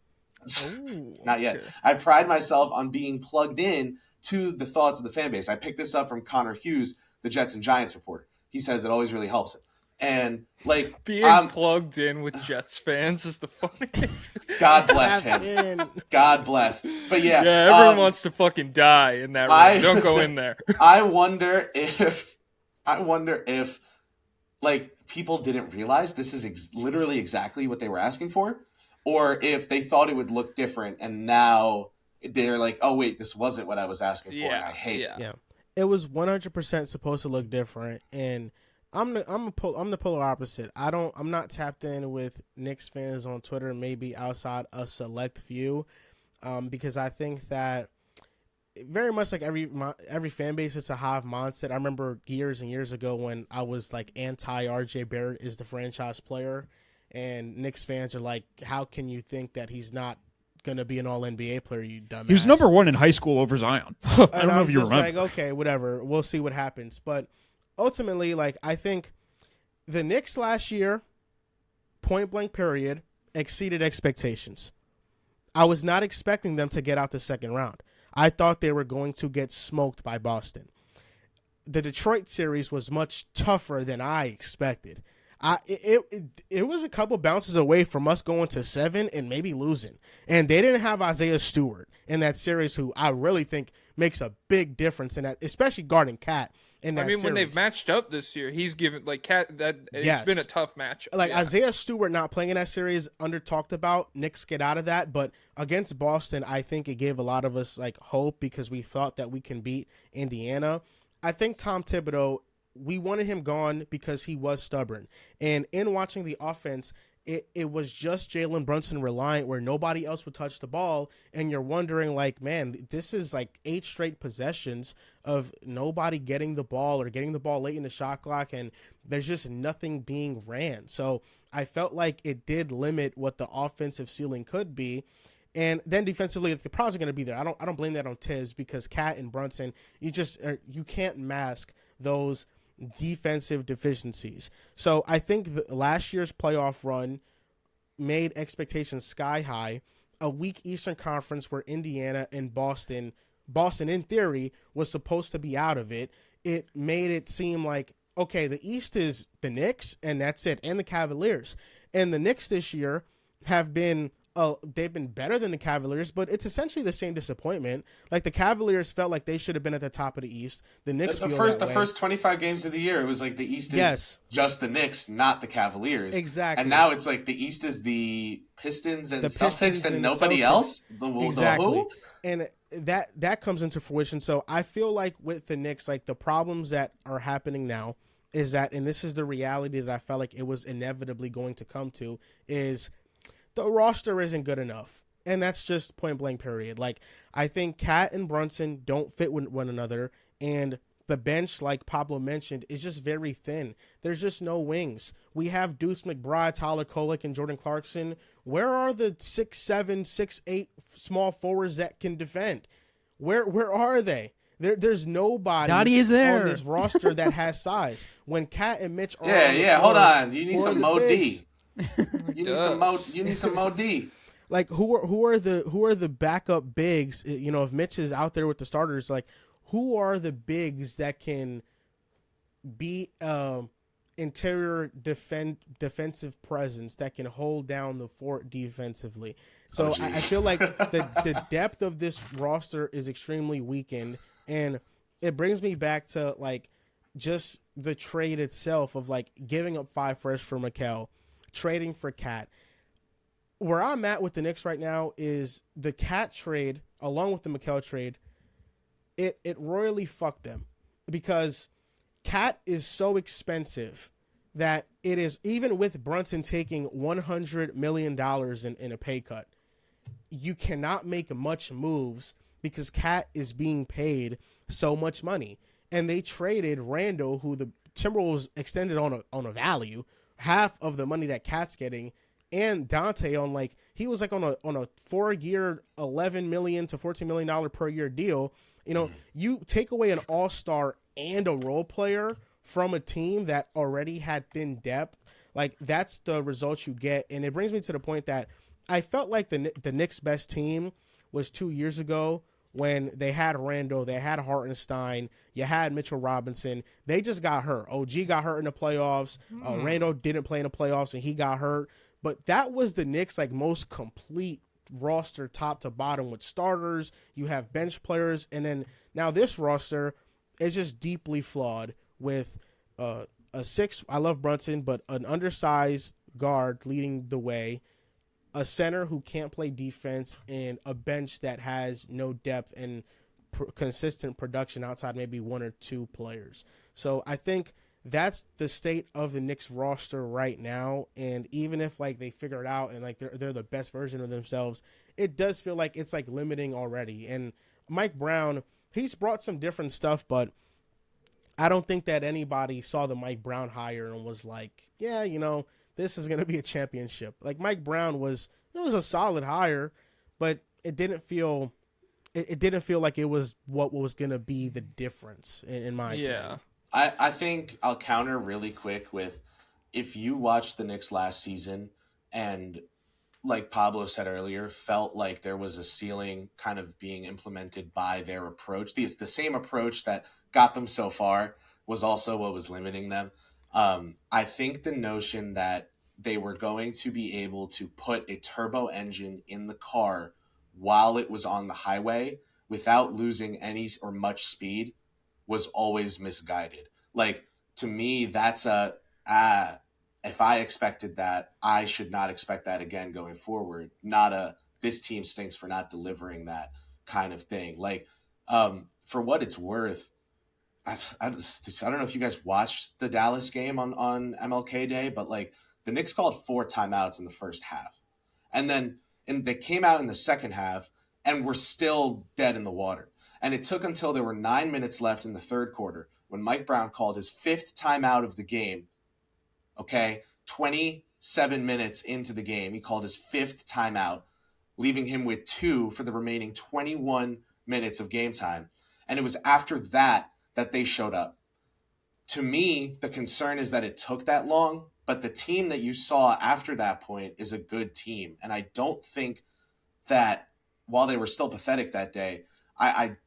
on, not yet. Okay. I pride myself on being plugged in to the thoughts of the fan base. I picked this up from Connor Hughes, the Jets and Giants reporter. He says it always really helps him. And being plugged in with Jets fans is the funniest. God bless him. God bless. But yeah, everyone wants to fucking die in that room. Don't go in there. I wonder if people didn't realize this is literally exactly what they were asking for, or if they thought it would look different, and now they're like, oh wait, this wasn't what I was asking for, and I hate it. Yeah, it was 100% supposed to look different, and. I'm the polar opposite. I'm not tapped in with Knicks fans on Twitter, maybe outside a select few, because I think that very much like every fan base, it's a hive mindset. I remember years and years ago when I was anti RJ Barrett is the franchise player, and Knicks fans are like, how can you think that he's not gonna be an all NBA player, you dumbass? He was number 1 in high school over Zion. I don't know if you remember. Okay, whatever. We'll see what happens, but. Ultimately, I think the Knicks last year, point blank period, exceeded expectations. I was not expecting them to get out the second round. I thought they were going to get smoked by Boston. The Detroit series was much tougher than I expected. It was a couple bounces away from us going to 7 and maybe losing. And they didn't have Isaiah Stewart in that series, who I really think makes a big difference in that, especially guarding Cat. When they've matched up this year, he's given Cat it's been a tough match. Isaiah Stewart not playing in that series, under talked about. Knicks get out of that, but against Boston, I think it gave a lot of us hope because we thought that we can beat Indiana. I think Tom Thibodeau, we wanted him gone because he was stubborn, and in watching the offense, it was just Jalen Brunson reliant where nobody else would touch the ball. And you're wondering man, this is 8 straight possessions of nobody getting the ball or getting the ball late in the shot clock. And there's just nothing being ran. So I felt like it did limit what the offensive ceiling could be. And then defensively, the problems are going to be there. I don't blame that on Tibbs because Cat and Brunson, you can't mask those defensive deficiencies. So I think last year's playoff run made expectations sky high. A weak Eastern Conference where Indiana and Boston Boston, in theory, was supposed to be out of it. It made it seem like, okay, the East is the Knicks, and that's it, and the Cavaliers. And the Knicks this year have been they've been better than the Cavaliers, but it's essentially the same disappointment. Like, the Cavaliers felt like they should have been at the top of the East. The Knicks the first 25 games of the year, it was like the East is just the Knicks, not the Cavaliers. Exactly. And now it's like the East is the Pistons and Celtics and nobody Celtics. else. Exactly. The who? And that comes into fruition. So I feel like with the Knicks, like, the problems that are happening now is that, and this is the reality that I felt like it was inevitably going to come to, is the roster isn't good enough. And that's just point blank period. Like, I think Cat and Brunson don't fit with one another, and the bench, like Pablo mentioned, is just very thin. There's just no wings. We have Deuce McBride, Tyler Kolek, and Jordan Clarkson. Where are the 6'7", 6'8" small forwards that can defend? Where are they? There's nobody Dottie is there on this roster that has size. When Cat and Mitch are hold on. You need some Mo bigs? D. You need some Mo D. Like, who are the backup bigs? You know, if Mitch is out there with the starters, like, who are the bigs that can be interior defensive presence that can hold down the fort defensively? So I feel like the depth of this roster is extremely weakened, and it brings me back to, like, just the trade itself of, like, giving up 5 firsts for Mikal, trading for Cat. Where I'm at with the Knicks right now is the Cat trade, along with the Mikal trade, it royally fucked them, because Cat is so expensive that it is, even with Brunson taking $100 million in a pay cut, you cannot make much moves because Cat is being paid so much money. And they traded Randall, who the Timberwolves extended on a value, half of the money that Cat's getting, and Dante on, like, he was like on a 4-year, $11 million to $14 million per year deal. You know, you take away an all-star and a role player from a team that already had thin depth, like, that's the results you get. And it brings me to the point that I felt like the Knicks' best team was 2 years ago, when they had Randall, they had Hartenstein, you had Mitchell Robinson. They just got hurt. OG got hurt in the playoffs. Randall didn't play in the playoffs, and he got hurt. But that was the Knicks' like most complete roster, top to bottom, with starters. You have bench players, and then now this roster is just deeply flawed with a 6. I love Brunson, but an undersized guard leading the way, a center who can't play defense, and a bench that has no depth and consistent production outside maybe 1 or 2 players. So I think that's the state of the Knicks roster right now. And even if, like, they figure it out and, like, they're the best version of themselves, it does feel like it's, like, limiting already. And Mike Brown, he's brought some different stuff, but I don't think that anybody saw the Mike Brown hire and was like, yeah, you know, this is going to be a championship. Like, Mike Brown was a solid hire, but it didn't feel like it was what was going to be the difference in my opinion. I think I'll counter really quick with, if you watched the Knicks last season and, like Pablo said earlier, felt like there was a ceiling kind of being implemented by their approach. The same approach that got them so far was also what was limiting them. I think the notion that they were going to be able to put a turbo engine in the car while it was on the highway without losing any or much speed was always misguided. Like, to me, that's if I expected that, I should not expect that again going forward. Not this team stinks for not delivering that kind of thing. Like, for what it's worth, I don't know if you guys watched the Dallas game on MLK Day, but, like, the Knicks called 4 timeouts in the first half. And then they came out in the second half and were still dead in the water. And it took until there were 9 minutes left in the third quarter when Mike Brown called his 5th timeout of the game. Okay, 27 minutes into the game, he called his 5th timeout, leaving him with 2 for the remaining 21 minutes of game time. And it was after that they showed up. To me, the concern is that it took that long, but the team that you saw after that point is a good team. And I don't think that, while they were still pathetic that day, I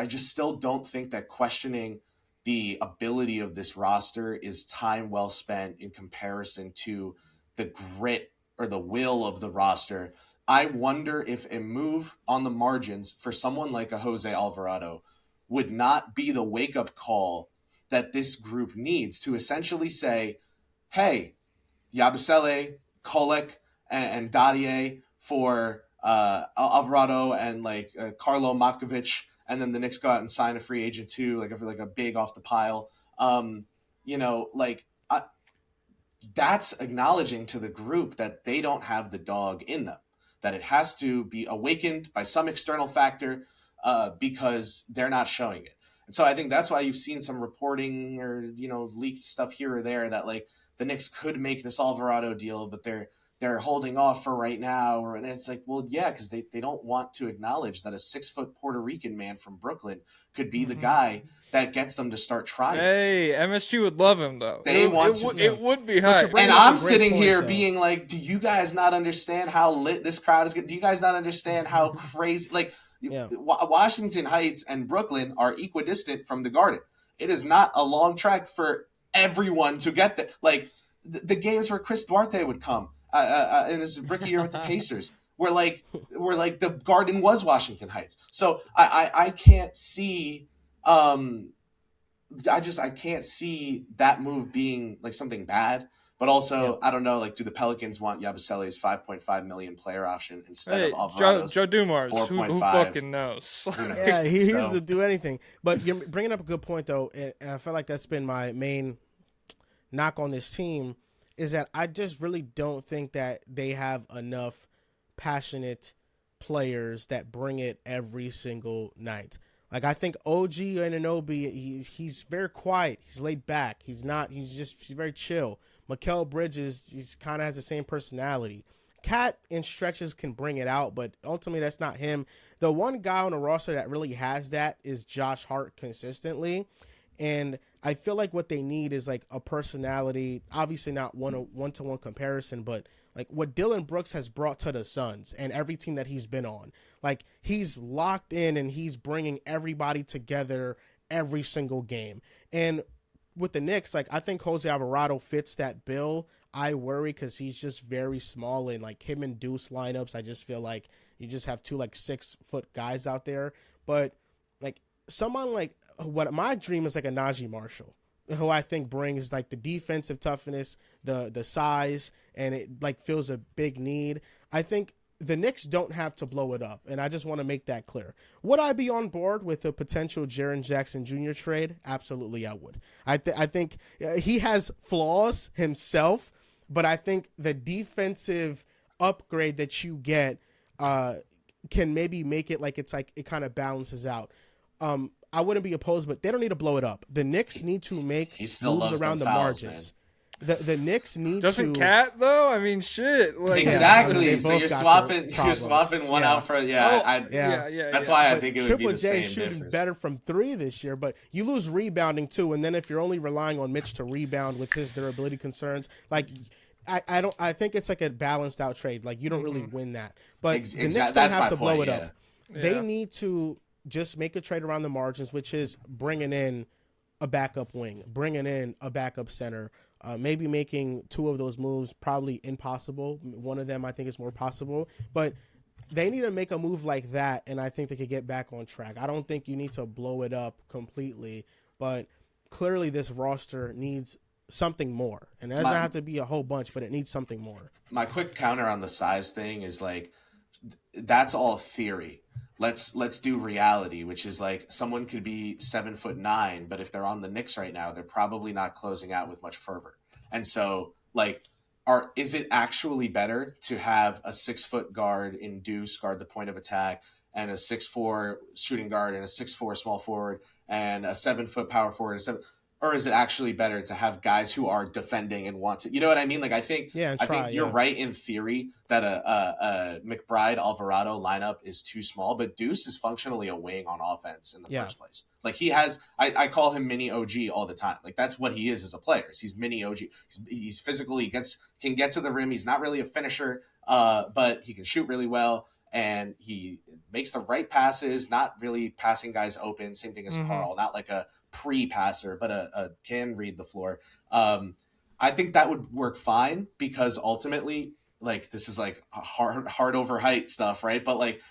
just still don't think that questioning the ability of this roster is time well spent in comparison to the grit or the will of the roster. I wonder if a move on the margins for someone like a Jose Alvarado would not be the wake-up call that this group needs to essentially say, hey, Yabusele, Kolek, and Dadier for Alvarado and like Carlo Matkovic, and then the Knicks go out and sign a free agent too, like a big off the pile. That's acknowledging to the group that they don't have the dog in them, that it has to be awakened by some external factor because they're not showing it. And so I think that's why you've seen some reporting or, leaked stuff here or there that like the Knicks could make this Alvarado deal, but they're holding off for right now. And it's like, well, yeah, because they don't want to acknowledge that a 6-foot Puerto Rican man from Brooklyn could be the guy that gets them to start trying. Hey, MSG would love him though. It would be hype. And I'm sitting here being like, do you guys not understand how lit this crowd is? Do you guys not understand how crazy? Like, Washington Heights and Brooklyn are equidistant from the Garden. It is not a long trek for everyone to get there. Like the games where Chris Duarte would come in his rookie year with the Pacers, where like the Garden was Washington Heights. So I can't see. I can't see that move being like something bad, but also I don't know. Like, do the Pelicans want Yabusele's $5.5 million player option instead of Alvarado's Joe Dumars? Who fucking knows? Yeah, he doesn't do anything. But you're bringing up a good point though, and I feel like that's been my main knock on this team is that I just really don't think that they have enough passionate players that bring it every single night. Like, I think OG Anunoby, he's very quiet. He's laid back. He's very chill. Mikal Bridges, he's kind of has the same personality. Cat in stretches can bring it out, but ultimately that's not him. The one guy on the roster that really has that is Josh Hart consistently. And I feel like what they need is like a personality, obviously not one-to-one comparison, but like what Dylan Brooks has brought to the Suns and every team that he's been on. Like, he's locked in and he's bringing everybody together every single game. And with the Knicks, like, I think Jose Alvarado fits that bill. I worry because he's just very small, and like him and Deuce lineups, I just feel like you just have two like 6-foot guys out there. But like someone like what my dream is like a Najee Marshall, who I think brings like the defensive toughness, the size, and it like fills a big need. I think the Knicks don't have to blow it up, and I just want to make that clear. Would I be on board with a potential Jaren Jackson Jr. trade? Absolutely, I would. I think he has flaws himself, but I think the defensive upgrade that you get can maybe make it like it's like it kind of balances out. I wouldn't be opposed, but they don't need to blow it up. The Knicks need to make moves around the margins. The Knicks need Doesn't Cat though? I mean, shit. Like, exactly. Yeah, so you're swapping one out for That's why I think it would be the same shooting difference. better from 3 this year, but you lose rebounding too. And then if you're only relying on Mitch to rebound with his durability concerns, like I think it's like a balanced out trade. Like, you don't really win that. But the Knicks don't have to blow it up. They need to just make a trade around the margins, which is bringing in a backup wing, bringing in a backup center. Maybe making 2 of those moves, probably impossible. One of them I think is more possible. But they need to make a move like that, and I think they could get back on track. I don't think you need to blow it up completely, but clearly this roster needs something more. And it doesn't have to be a whole bunch, but it needs something more. My quick counter on the size thing is like, that's all theory. Let's do reality, which is like someone could be 7'9", but if they're on the Knicks right now, they're probably not closing out with much fervor. And so, like, is it actually better to have a 6-foot guard in Deuce guard the point of attack, and a 6'4" shooting guard and a 6'4" small forward and a 7-foot power forward, or is it actually better to have guys who are defending and want to, you know what I mean? Like, I think you're right in theory that a McBride Alvarado lineup is too small, but Deuce is functionally a wing on offense in the first place. Like, he has, I call him mini OG all the time. Like, that's what he is as a player. He's mini OG. He's physical. He can get to the rim. He's not really a finisher, but he can shoot really well. and he makes the right passes, not really passing guys open. Same thing as Carl, not like a pre-passer, but a can read the floor. I think that would work fine because ultimately, like, this is like hard over height stuff, right? But like,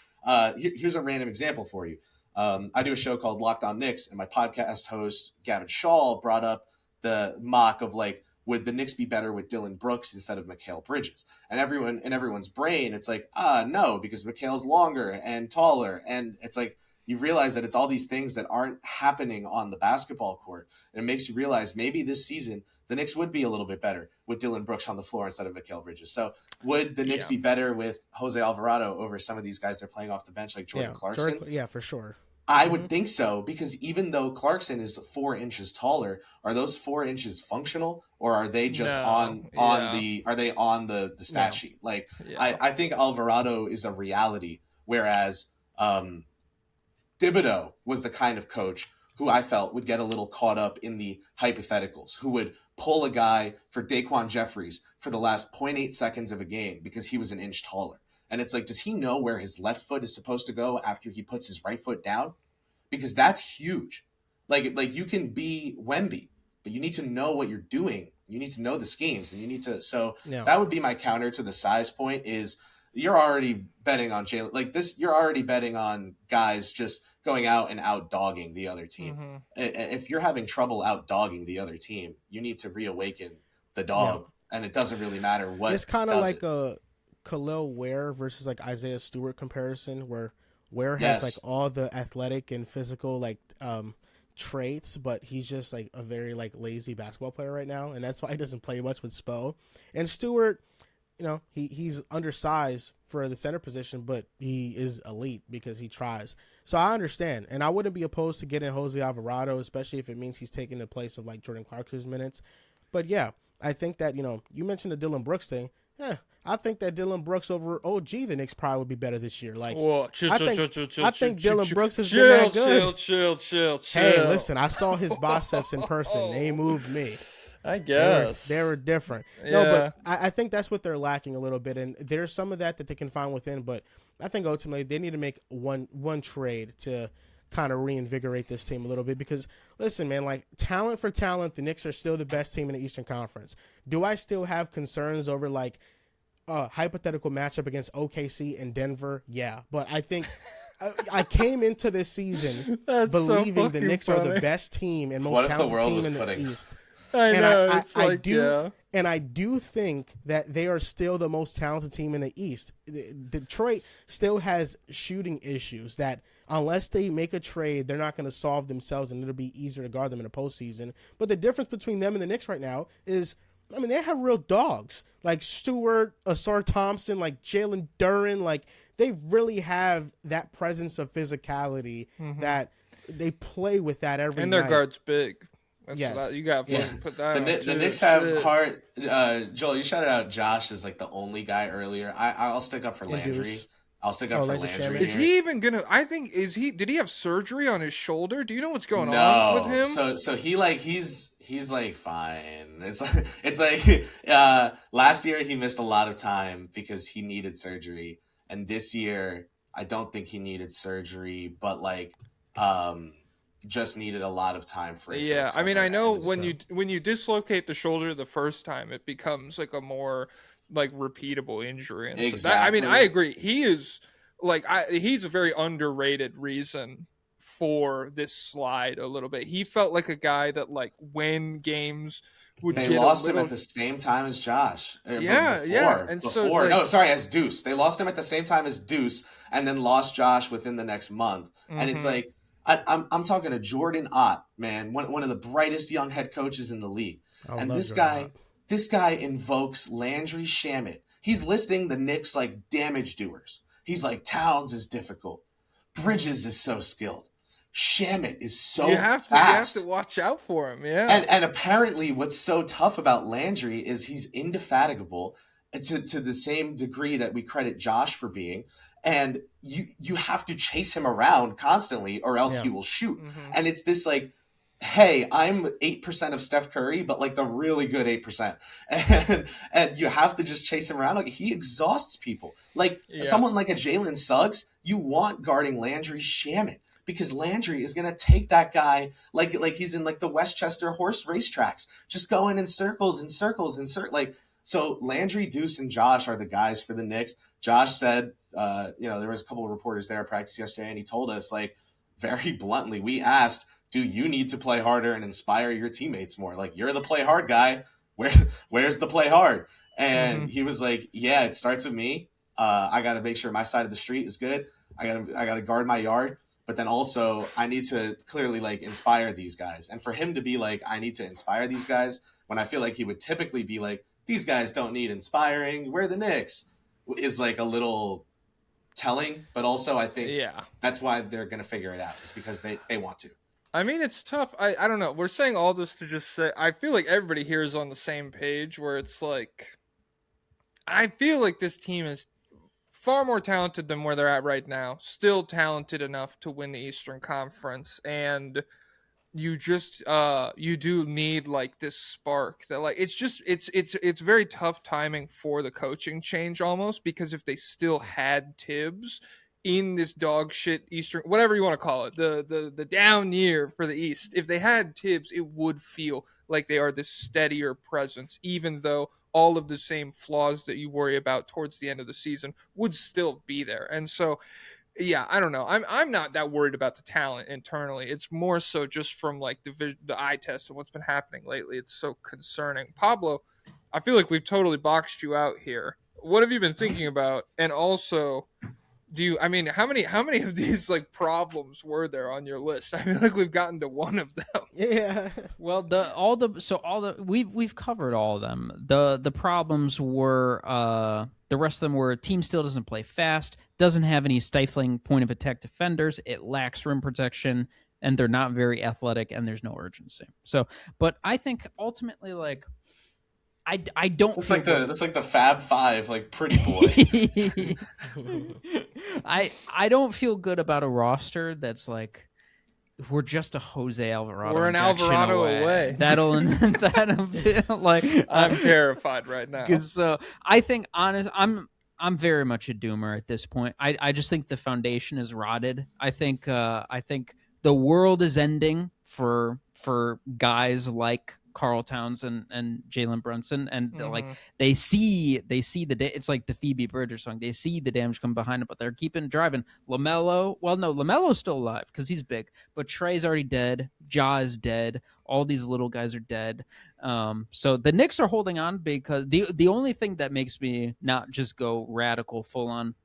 here's a random example for you. I do a show called Locked On Knicks, and my podcast host Gavin Shaw brought up the mock of like, would the Knicks be better with Dylan Brooks instead of Mikal Bridges? And everyone's brain, it's like, no, because Mikal's longer and taller. And it's like, you realize that it's all these things that aren't happening on the basketball court. And it makes you realize maybe this season the Knicks would be a little bit better with Dylan Brooks on the floor instead of Mikal Bridges. So would the Knicks be better with Jose Alvarado over some of these guys they're playing off the bench like Jordan Clarkson? Yeah, for sure. I would think so, because even though Clarkson is 4 inches taller, are those 4 inches functional, or are they just on the stat sheet? Like, I think Alvarado is a reality, whereas Thibodeau was the kind of coach who I felt would get a little caught up in the hypotheticals, who would pull a guy for Daquan Jeffries for the last 0.8 seconds of a game because he was an inch taller. And it's like, does he know where his left foot is supposed to go after he puts his right foot down? Because that's huge. Like you can be Wemby, but you need to know what you're doing. You need to know the schemes, and you need to. So that would be my counter to the size point. Is you're already betting on Jalen like this. You're already betting on guys just going out and out dogging the other team. If you're having trouble out dogging the other team, you need to reawaken the dog, and it doesn't really matter what. It's kind of like a Khalil Ware versus like Isaiah Stewart comparison, where Ware has like all the athletic and physical like traits, but he's just like a very like lazy basketball player right now, and that's why he doesn't play much with Spo. And Stewart, you know, he's undersized for the center position, but he is elite because he tries. So I understand, and I wouldn't be opposed to getting Jose Alvarado, especially if it means he's taking the place of like Jordan Clarkson's minutes. But yeah, I think that, you know, you mentioned the Dylan Brooks thing. Yeah, I think that Dylan Brooks over OG, the Knicks probably would be better this year. Like, I think Dylan Brooks has been that good. Chill. Hey, listen, I saw his biceps in person. They moved me. I guess they were different. Yeah. No, but I think that's what they're lacking a little bit, and there's some of that they can find within. But I think ultimately they need to make one trade to kind of reinvigorate this team a little bit. Because listen, man, like talent for talent, the Knicks are still the best team in the Eastern Conference. Do I still have concerns over like a hypothetical matchup against OKC and Denver? Yeah, but I think. I came into this season believing the Knicks are the best team and most talented team in the East. And I do think that they are still the most talented team in the East. Detroit still has shooting issues that unless they make a trade, they're not going to solve themselves, and it'll be easier to guard them in the postseason. But the difference between them and the Knicks right now is, I mean, they have real dogs like Stewart, Asar Thompson, like Jalen Duren. Like, they really have that presence of physicality that they play with that every night. And their guard's big. Yes. You got to put that on. The Knicks have heart. Joel, you shouted out Josh as like the only guy earlier. I'll stick up for Landry. I'll stick up for Landry. Is he even gonna? I think did he have surgery on his shoulder? Do you know what's going on with him? So he like he's like fine. It's like last year he missed a lot of time because he needed surgery, and this year I don't think he needed surgery, but like just needed a lot of time for it. Yeah, I mean, I know when you dislocate the shoulder the first time, it becomes like a more like repeatable injury. And exactly. So I mean, I agree. He is like he's a very underrated reason for this slide a little bit. He felt like a guy that like when games would they lost him at the same time as Josh. As Deuce. They lost him at the same time as Deuce, and then lost Josh within the next month. And it's like. I'm talking to Jordan Ott, man, one of the brightest young head coaches in the league. And this guy invokes Landry Shamet. He's listing the Knicks like damage doers. He's like, Towns is difficult. Bridges is so skilled. Shamet is so fast. You have to watch out for him, yeah. And apparently what's so tough about Landry is he's indefatigable to the same degree that we credit Josh for being. And you have to chase him around constantly or else he will shoot. And it's this like hey, I'm 8% of Steph Curry, but like the really good 8%. And you have to just chase him around. Like, he exhausts people. Like someone like a Jalen Suggs, you want guarding Landry Shamet, because Landry is gonna take that guy like he's in like the Westchester horse racetracks, just going in circles and circles and like. So Landry, Deuce, and Josh are the guys for the Knicks. Josh said, there was a couple of reporters there at practice yesterday, and he told us, like, very bluntly, we asked, do you need to play harder and inspire your teammates more? Like, you're the play hard guy. Where's the play hard? And he was like, yeah, it starts with me. I got to make sure my side of the street is good. I got to guard my yard. But then also I need to clearly like inspire these guys. And for him to be like, I need to inspire these guys, when I feel like he would typically be like, these guys don't need inspiring, we're the Knicks, is like a little telling. But also I think that's why they're going to figure it out, is because they want to. I mean, it's tough. I don't know. We're saying all this to just say, I feel like everybody here is on the same page, where it's like, I feel like this team is far more talented than where they're at right now. Still talented enough to win the Eastern Conference. And you just, you do need like this spark that, like, it's very tough timing for the coaching change almost, because if they still had Tibbs in this dog shit Eastern, whatever you want to call it, the down year for the East, if they had Tibbs, it would feel like they are this steadier presence, even though all of the same flaws that you worry about towards the end of the season would still be there. And so, yeah, I don't know. I'm not that worried about the talent internally. It's more so just from like the eye test and what's been happening lately. It's so concerning. Pablo, I feel like we've totally boxed you out here. What have you been thinking about? And also, how many of these like problems were there on your list? I feel like we've gotten to one of them. Yeah. Well, we've covered all of them. The problems were the rest of them were, team still doesn't play fast, doesn't have any stifling point of attack defenders, it lacks rim protection, and they're not very athletic, and there's no urgency. So, but I think ultimately, like, I don't. That's like the Fab Five, like pretty boy. I don't feel good about a roster that's like, we're just a Jose Alvarado. We're an Alvarado away. That'll be like, I'm terrified right now. So I think I'm very much a doomer at this point. I just think the foundation is rotted. I think the world is ending for guys like Karl Towns and Jalen Brunson, and like they see it's like the Phoebe Bridgers song. They see the damage come behind them, but they're keeping driving. LaMelo's still alive because he's big, but Trey's already dead. Ja is dead. All these little guys are dead. So the Knicks are holding on because the only thing that makes me not just go radical, full on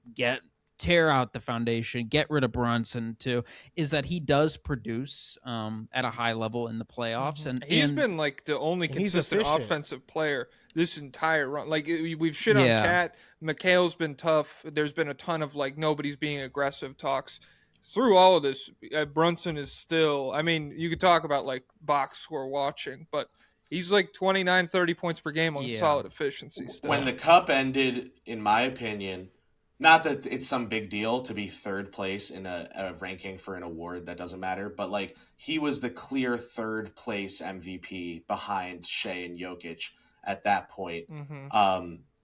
tear out the foundation, get rid of Brunson too, is that he does produce at a high level in the playoffs, and he's been like the only consistent offensive player this entire run. Like, we've shit on Cat. McHale's been tough. There's been a ton of like nobody's being aggressive talks through all of this. Brunson is still, I mean, you could talk about like box score watching, but he's like 29, 30 points per game on solid efficiency still. When the cup ended, in my opinion, not that it's some big deal to be third place in a ranking for an award that doesn't matter, but like, he was the clear third place MVP behind Shea and Jokic at that point,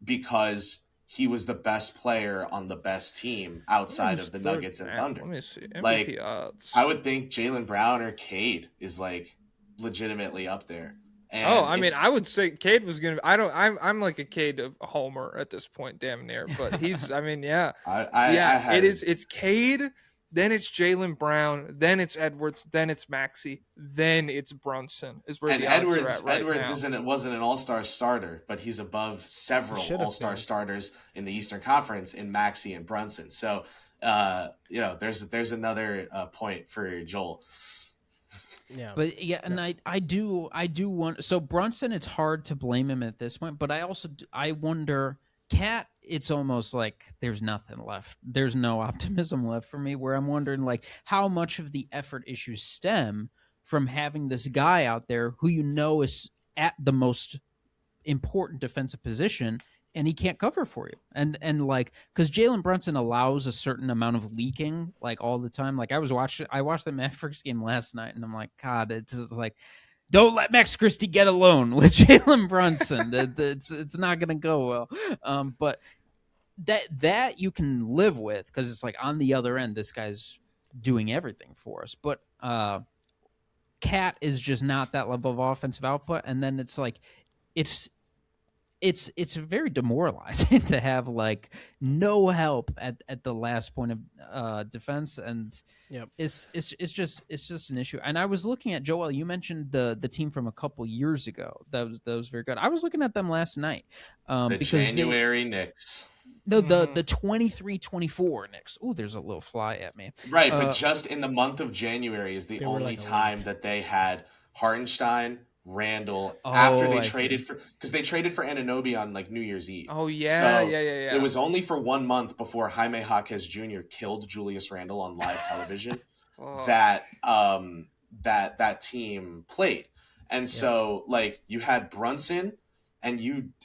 because he was the best player on the best team outside of the Nuggets and Thunder. Let me see. MVP like, odds. I would think Jaylen Brown or Cade is like legitimately up there. And I would say Cade was gonna. I'm like a Cade homer at this point, damn near. But he's. I mean, yeah, it is. It's Cade, then it's Jaylen Brown, then it's Edwards, then it's Maxey, then it's Brunson. Is where and the odds Edwards. are at right Edwards now. wasn't an All-Star starter, but he's above several All-Star starters in the Eastern Conference in Maxey and Brunson. So, there's another point for Joel. Yeah, but and I do want, so Brunson, it's hard to blame him at this point, but I wonder, Cat, it's almost like there's nothing left. There's no optimism left for me, where I'm wondering like how much of the effort issues stem from having this guy out there who is at the most important defensive position and he can't cover for you. And like, because Jalen Brunson allows a certain amount of leaking like all the time. Like I watched the Mavericks game last night, and I'm like, God, it's like, don't let Max Christie get alone with Jalen Brunson. It's not gonna go well. But that you can live with because it's like on the other end, this guy's doing everything for us. But Cat is just not that level of offensive output, and then it's like it's very demoralizing to have like no help at the last point of defense, and Yep. it's just an issue. And I was looking at Joel. You mentioned the team from a couple years ago that was very good. I was looking at them last night. The Because January Knicks. the 23-24 Knicks. Ooh, there's a little fly at me. Right, but just in the month of January is the They were only like time elite. that they had Hartenstein, Randall, Oh, after they I traded for, because they traded for Anunoby on like New Year's Eve. Oh yeah, So yeah. It was only for 1 month before Jaime Jaquez Jr. killed Julius Randle on live television Oh. that team played. And so like you had Brunson and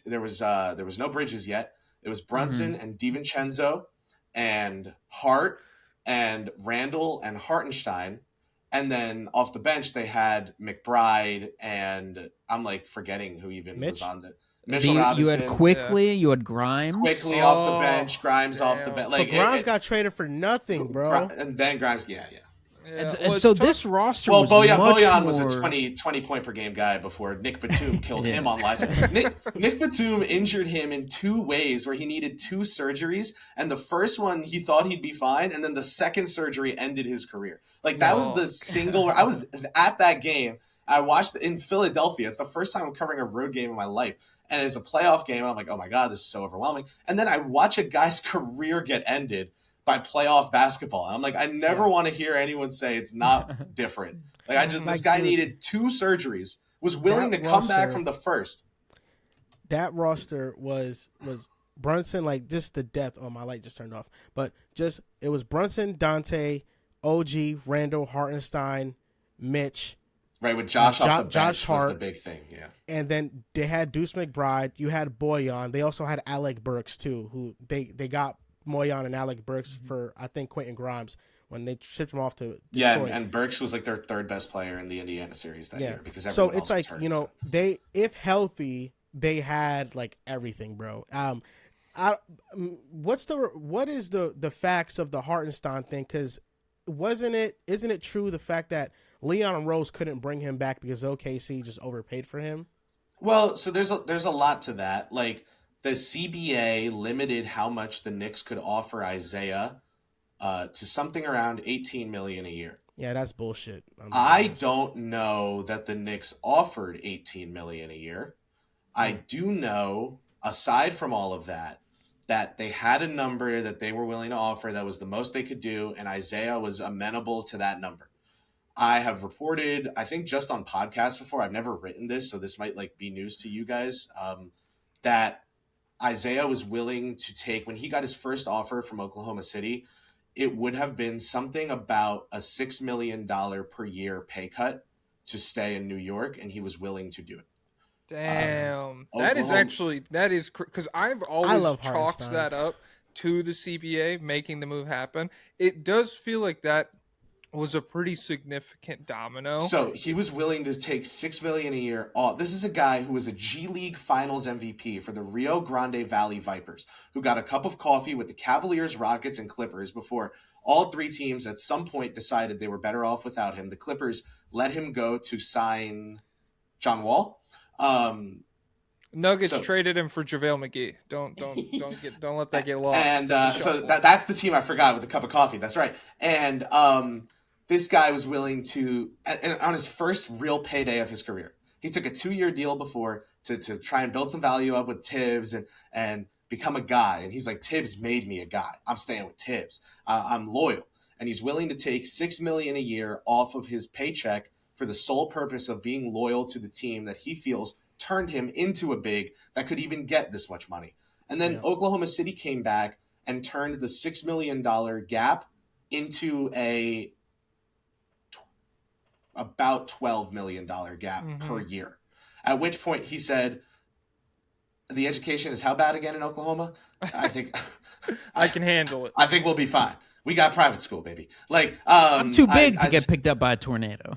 there was no Bridges yet. It was Brunson and DiVincenzo and Hart and Randall and Hartenstein. And then off the bench, they had McBride and I'm like forgetting who even was on the Mitchell You Robinson. had Quickly, you had Grimes. Quickly off the bench, Grimes off the bench. Like But Grimes got traded for nothing, bro. And then Grimes, yeah. And so this roster was Bojan much was a more... 20 point per game guy before Nick Batum killed him on live. Nick Batum injured him in two ways where he needed two surgeries. And the first one, he thought he'd be fine. And then the second surgery ended his career. Like, that was the single... I was at that game. I watched in Philadelphia. It's the first time I'm covering a road game in my life. And it's a playoff game. And I'm like, oh, my God, this is so overwhelming. And then I watch a guy's career get ended by playoff basketball. And I'm like, I never want to hear anyone say it's not different. Like, this guy needed two surgeries, was willing to come back from the first. That roster was Brunson, like just the depth. Oh, my light just turned off. But it was Brunson, Dante, OG, Randall, Hartenstein, Mitch. Right, with Josh off the bench Josh Hart was the big thing, yeah. And then they had Deuce McBride. You had Bojan. They also had Alec Burks, too, who they got Moyan and Alec Burks for, I think, Quentin Grimes when they shipped him off to Detroit. Yeah, and Burks was like their third best player in the Indiana series that year because everyone else was hurt. You know, they, if healthy, they had like everything, bro. What is the facts of the Hartenstein thing? Because isn't it true the fact that Leon Rose couldn't bring him back because OKC just overpaid for him? Well, so there's a lot to that. Like, the CBA limited how much the Knicks could offer Isaiah to something around $18 million a year. Yeah, that's bullshit. I don't know that the Knicks offered $18 million a year. I do know, aside from all of that they had a number that they were willing to offer that was the most they could do, and Isaiah was amenable to that number. I have reported, I think just on podcasts before, I've never written this, so this might like be news to you guys, that Isaiah was willing to take, when he got his first offer from Oklahoma City, it would have been something about a $6 million per year pay cut to stay in New York, and he was willing to do it. Damn. That is because I've always chalked that up to the CBA making the move happen. It does feel like that was a pretty significant domino. So he was willing to take $6 million a year off. This is a guy who was a G League Finals MVP for the Rio Grande Valley Vipers, who got a cup of coffee with the Cavaliers, Rockets, and Clippers before all three teams at some point decided they were better off without him. The Clippers let him go to sign John Wall. Nuggets traded him for JaVale McGee. Don't let that get lost. And so that's the team I forgot with the cup of coffee. That's right. And this guy was willing to, and on his first real payday of his career, he took a 2-year deal before to try and build some value up with Tibbs and become a guy. And he's like, Tibbs made me a guy. I'm staying with Tibbs. I'm loyal. And he's willing to take $6 million a year off of his paycheck for the sole purpose of being loyal to the team that he feels turned him into a big that could even get this much money. And then Oklahoma City came back and turned the $6 million gap into about $12 million gap per year. At which point he said, the education is how bad again in Oklahoma? I think I can handle it. I think we'll be fine. We got private school, baby. Like, I'm too big to I get picked up by a tornado.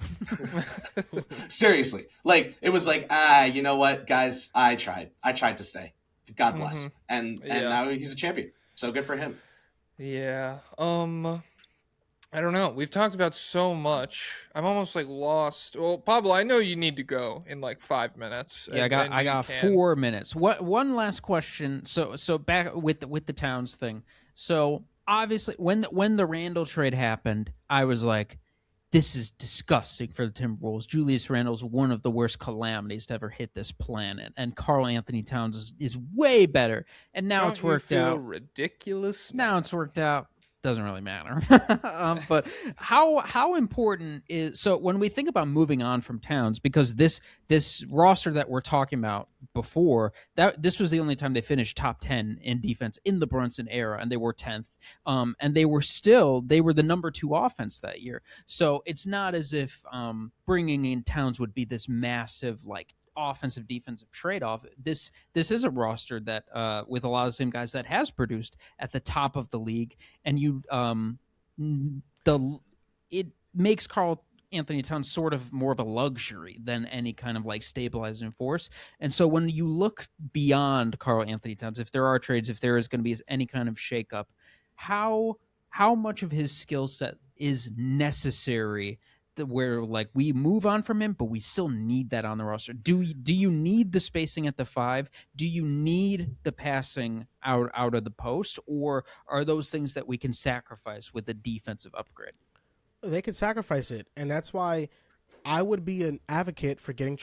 seriously, like it was like, you know what, guys, I tried to stay. God bless, and now he's a champion. So good for him. Yeah. I don't know. We've talked about so much. I'm almost like lost. Well, Pablo, I know you need to go in like 5 minutes. Yeah, I got 4 minutes. One last question. So back with the Towns thing. So obviously, when the Randall trade happened, I was like, this is disgusting for the Timberwolves. Julius Randle's one of the worst calamities to ever hit this planet, and Karl Anthony Towns is way better. And now it's worked out. Ridiculous. Now it's worked out. Doesn't really matter. But how important is, so when we think about moving on from Towns, because this roster that we're talking about before, that this was the only time they finished top 10 in defense in the Brunson era, and they were 10th. And they were the number 2 offense that year. So it's not as if bringing in Towns would be this massive like offensive defensive trade-off. This is a roster that with a lot of the same guys that has produced at the top of the league, and it makes Karl Anthony Towns sort of more of a luxury than any kind of like stabilizing force. And so when you look beyond Karl Anthony Towns, if there are trades, if there is going to be any kind of shakeup, how much of his skill set is necessary where like we move on from him, but we still need that on the roster? Do you need the spacing at the 5? Do you need the passing out of the post, or are those things that we can sacrifice with a defensive upgrade? They could sacrifice it, and that's why I would be an advocate for getting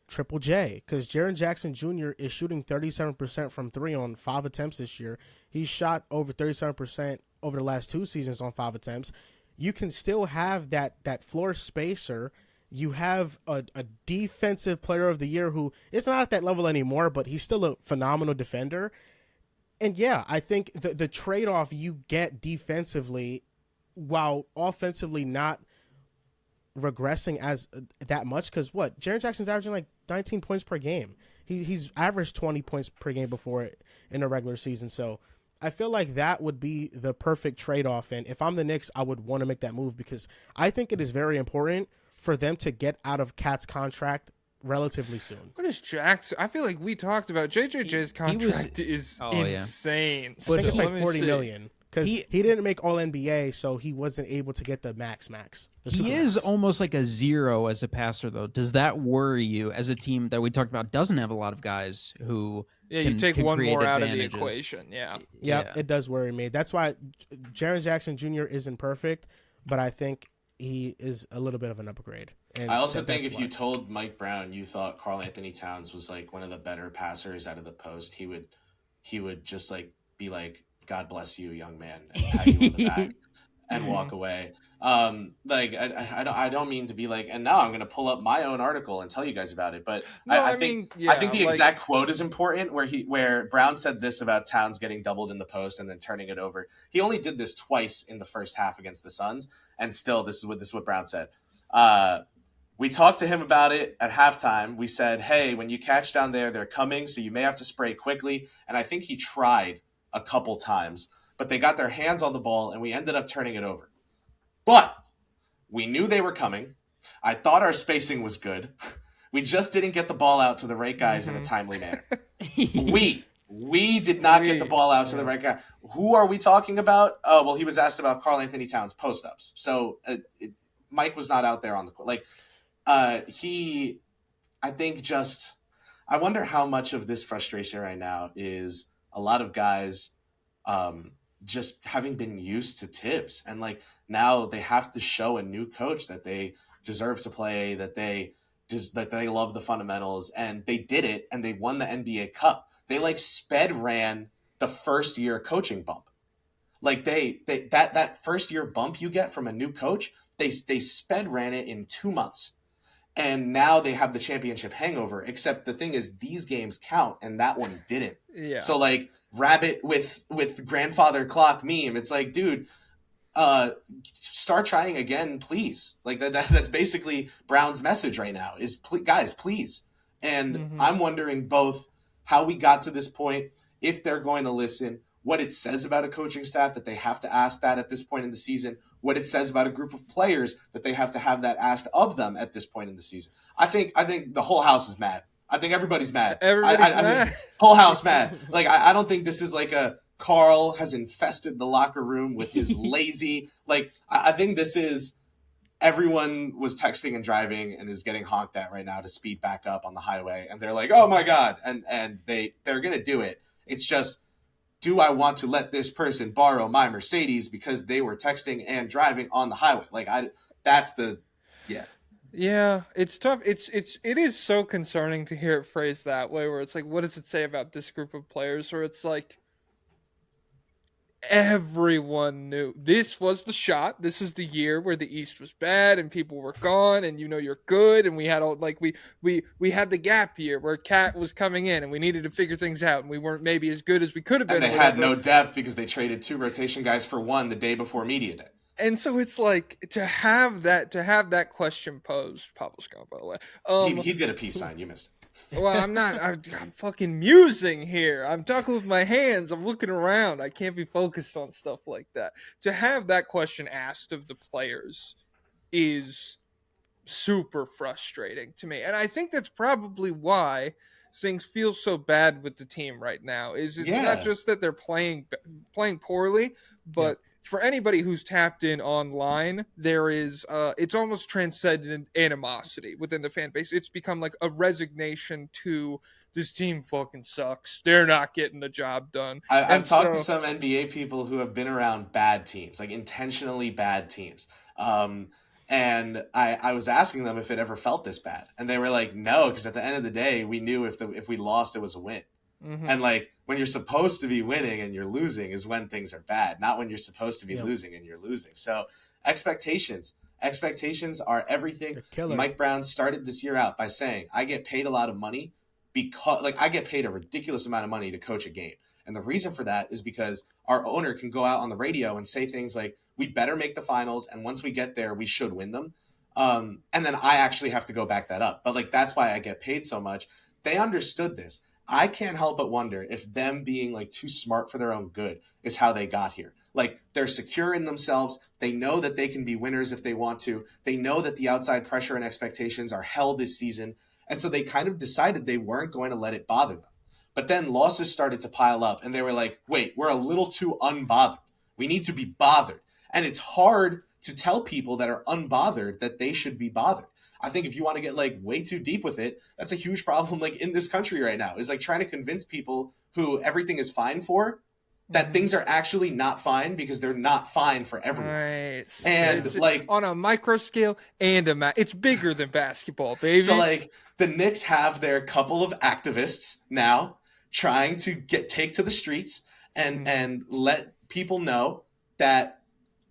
Triple J, because Jaren Jackson Jr. is shooting 37% from 3 on 5 attempts this year. He's shot over 37% over the last 2 seasons on 5 attempts. You can still have that floor spacer. You have a defensive player of the year who is not at that level anymore, but he's still a phenomenal defender. And yeah, I think the trade-off you get defensively while offensively not regressing as that much, because Jaren Jackson's averaging like 19 points per game. He's averaged 20 points per game before in a regular season. So I feel like that would be the perfect trade-off, and if I'm the Knicks, I would want to make that move because I think it is very important for them to get out of Cat's contract relatively soon. What is Jackson? I feel like we talked about JJJ's contract is insane. I think it's like $40 million because he didn't make All-NBA, so he wasn't able to get the max. He is almost like a 0 as a passer, though. Does that worry you as a team that we talked about doesn't have a lot of guys who... Yeah, you take one more out of the equation. Yeah, it does worry me. That's why Jaren Jackson Jr. isn't perfect, but I think he is a little bit of an upgrade. And I also think if you told Mike Brown you thought Karl Anthony Towns was like one of the better passers out of the post, he would just like be like, "God bless you, young man," and pat you on the back and walk away. Like I don't mean to be like, and now I'm going to pull up my own article and tell you guys about it. But no, I think the exact quote is important where Brown said this about Towns getting doubled in the post and then turning it over. He only did this twice in the first half against the Suns. And still, this is what Brown said. We talked to him about it at halftime. We said, hey, when you catch down there, they're coming. So you may have to spray quickly. And I think he tried a couple times, but they got their hands on the ball and we ended up turning it over. But we knew they were coming. I thought our spacing was good. We just didn't get the ball out to the right guys in a timely manner. We did not get the ball out to the right guy. Who are we talking about? Oh, well, he was asked about Karl Anthony Towns post-ups. So Mike was not out there on the court. Like, I wonder how much of this frustration right now is a lot of guys just having been used to Tibbs. And, like, now they have to show a new coach that they deserve to play, that they love the fundamentals. And they did it, and they won the NBA Cup. They like sped ran the first year coaching bump. Like that first year bump you get from a new coach, they sped ran it in 2 months. And now they have the championship hangover, except the thing is these games count and that one didn't. Yeah. So like rabbit with grandfather clock meme, it's like, dude, start trying again, please. Like that's basically Brown's message right now is guys, please. And I'm wondering both how we got to this point, if they're going to listen, what it says about a coaching staff that they have to ask that at this point in the season, what it says about a group of players that they have to have that asked of them at this point in the season. I think the whole house is mad. I think everybody's mad. I mean, whole house mad. Like, I don't think this is like a Carl has infested the locker room with his lazy. Like, I think this is everyone was texting and driving and is getting honked at right now to speed back up on the highway. And they're like, oh my God. And they're going to do it. It's just, do I want to let this person borrow my Mercedes because they were texting and driving on the highway? Like, Yeah, it's tough. It is so concerning to hear it phrased that way, where it's like, what does it say about this group of players? Where it's like, everyone knew this was the shot. This is the year where the East was bad and people were gone, and you're good. And we had all like we had the gap year where Cat was coming in, and we needed to figure things out, and we weren't maybe as good as we could have been. And they had no depth because they traded 2 rotation guys for 1 the day before media day. And so it's like to have that question posed. Pablo's gone, by the way. He did a peace sign. You missed it. Well, I'm not. I'm fucking musing here. I'm talking with my hands. I'm looking around. I can't be focused on stuff like that. To have that question asked of the players is super frustrating to me, and I think that's probably why things feel so bad with the team right now. It's not just that they're playing poorly, but for anybody who's tapped in online, there is it's almost transcendent animosity within the fan base. It's become like a resignation to this team fucking sucks. They're not getting the job done. I've talked to some NBA people who have been around bad teams, like intentionally bad teams. And I was asking them if it ever felt this bad. And they were like, no, because at the end of the day, we knew if we lost, it was a win. Mm-hmm. And like when you're supposed to be winning and you're losing is when things are bad, not when you're supposed to be losing and you're losing. So expectations are everything. Mike Brown started this year out by saying, I get paid a lot of money because I get paid a ridiculous amount of money to coach a game. And the reason for that is because our owner can go out on the radio and say things like, we better make the finals. And once we get there, we should win them. And then I actually have to go back that up. But like, that's why I get paid so much. They understood this. I can't help but wonder if them being like too smart for their own good is how they got here. Like they're secure in themselves. They know that they can be winners if they want to. They know that the outside pressure and expectations are hell this season. And so they kind of decided they weren't going to let it bother them. But then losses started to pile up and they were like, wait, we're a little too unbothered. We need to be bothered. And it's hard to tell people that are unbothered that they should be bothered. I think if you want to get like way too deep with it, that's a huge problem like in this country right now is like trying to convince people who everything is fine for that things are actually not fine because they're not fine for everyone. Right. And it's like on a micro scale and it's bigger than basketball, baby. So like the Knicks have their couple of activists now trying to take to the streets and let people know that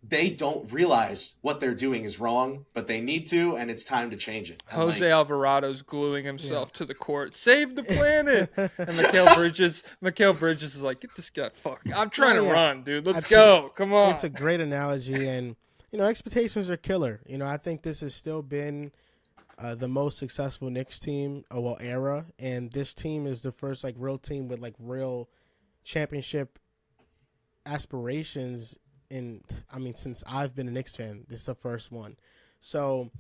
they don't realize what they're doing is wrong, but they need to, and it's time to change it. And Jose Alvarado's gluing himself to the court. Save the planet! And Mikal Bridges is like, get this guy, fuck. I'm trying to run, dude. Let's go. Come on. It's a great analogy, and, expectations are killer. I think this has still been the most successful Knicks team, era, and this team is the first, real team with, real championship aspirations since I've been a Knicks fan. This is the first one. So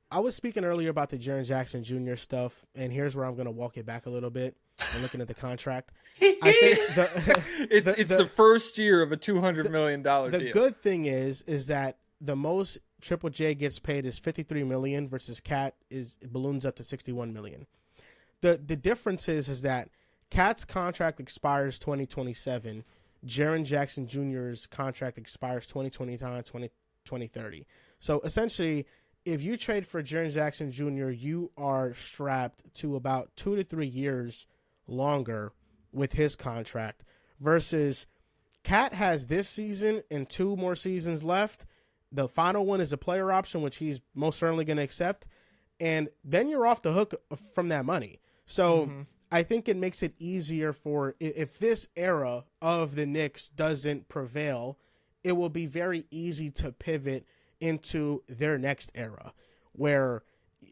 I was speaking earlier about the Jaren Jackson Jr. stuff, and here's where I'm going to walk it back a little bit. I'm looking at the contract. I think it's the first year of a $200 million deal. The good thing is that the most Triple J gets paid is $53 million versus Cat balloons up to $61 million. The difference is that Cat's contract expires 2027. Jaren Jackson Jr.'s contract expires 2029, 2030. So essentially, if you trade for Jaren Jackson Jr., you are strapped to about 2 to 3 years longer with his contract versus Cat has this season and 2 more seasons left. The final one is a player option, which he's most certainly going to accept. And then you're off the hook from that money. So I think it makes it easier for if this era of the Knicks doesn't prevail, it will be very easy to pivot into their next era where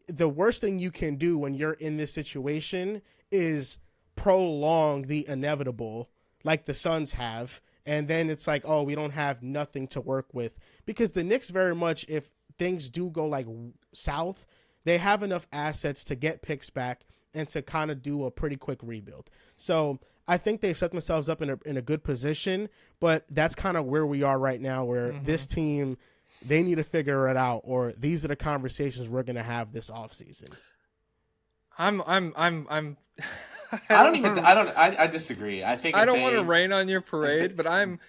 the worst thing you can do when you're in this situation is prolong the inevitable like the Suns have. And then it's like, oh, we don't have nothing to work with. Because the Knicks very much, if things do go like south, they have enough assets to get picks back and to kind of do a pretty quick rebuild. So I think they've set themselves up in a good position, but that's kind of where we are right now, where this team, they need to figure it out, or these are the conversations we're going to have this offseason. I disagree. I think I don't want to rain on your parade, but I'm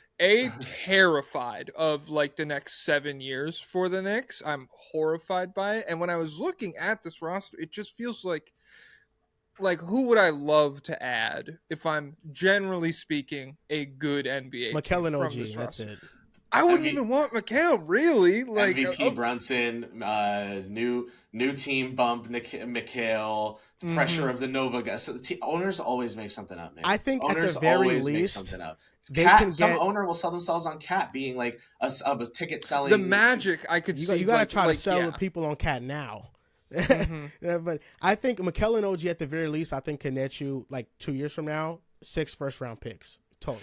terrified of like the next 7 years for the Knicks. I'm horrified by it. And when I was looking at this roster, it just feels like who would I love to add if I'm generally speaking a good NBA Mikal and team OG, from this that's roster? it. I wouldn't even want Mikal, really. Like MVP Brunson, new team bump, Mikal, pressure of the Nova guys. So the owners always make something up, man. I think owners at the very always make least, something up. they Cat, can some get owner will sell themselves on Cat being like a ticket selling. the magic I could see. you got to like, try like, to sell yeah. people on Cat now. Yeah, but I think Mikal and OG at the very least, I think can net you like 2 years from now 6 first-round picks total.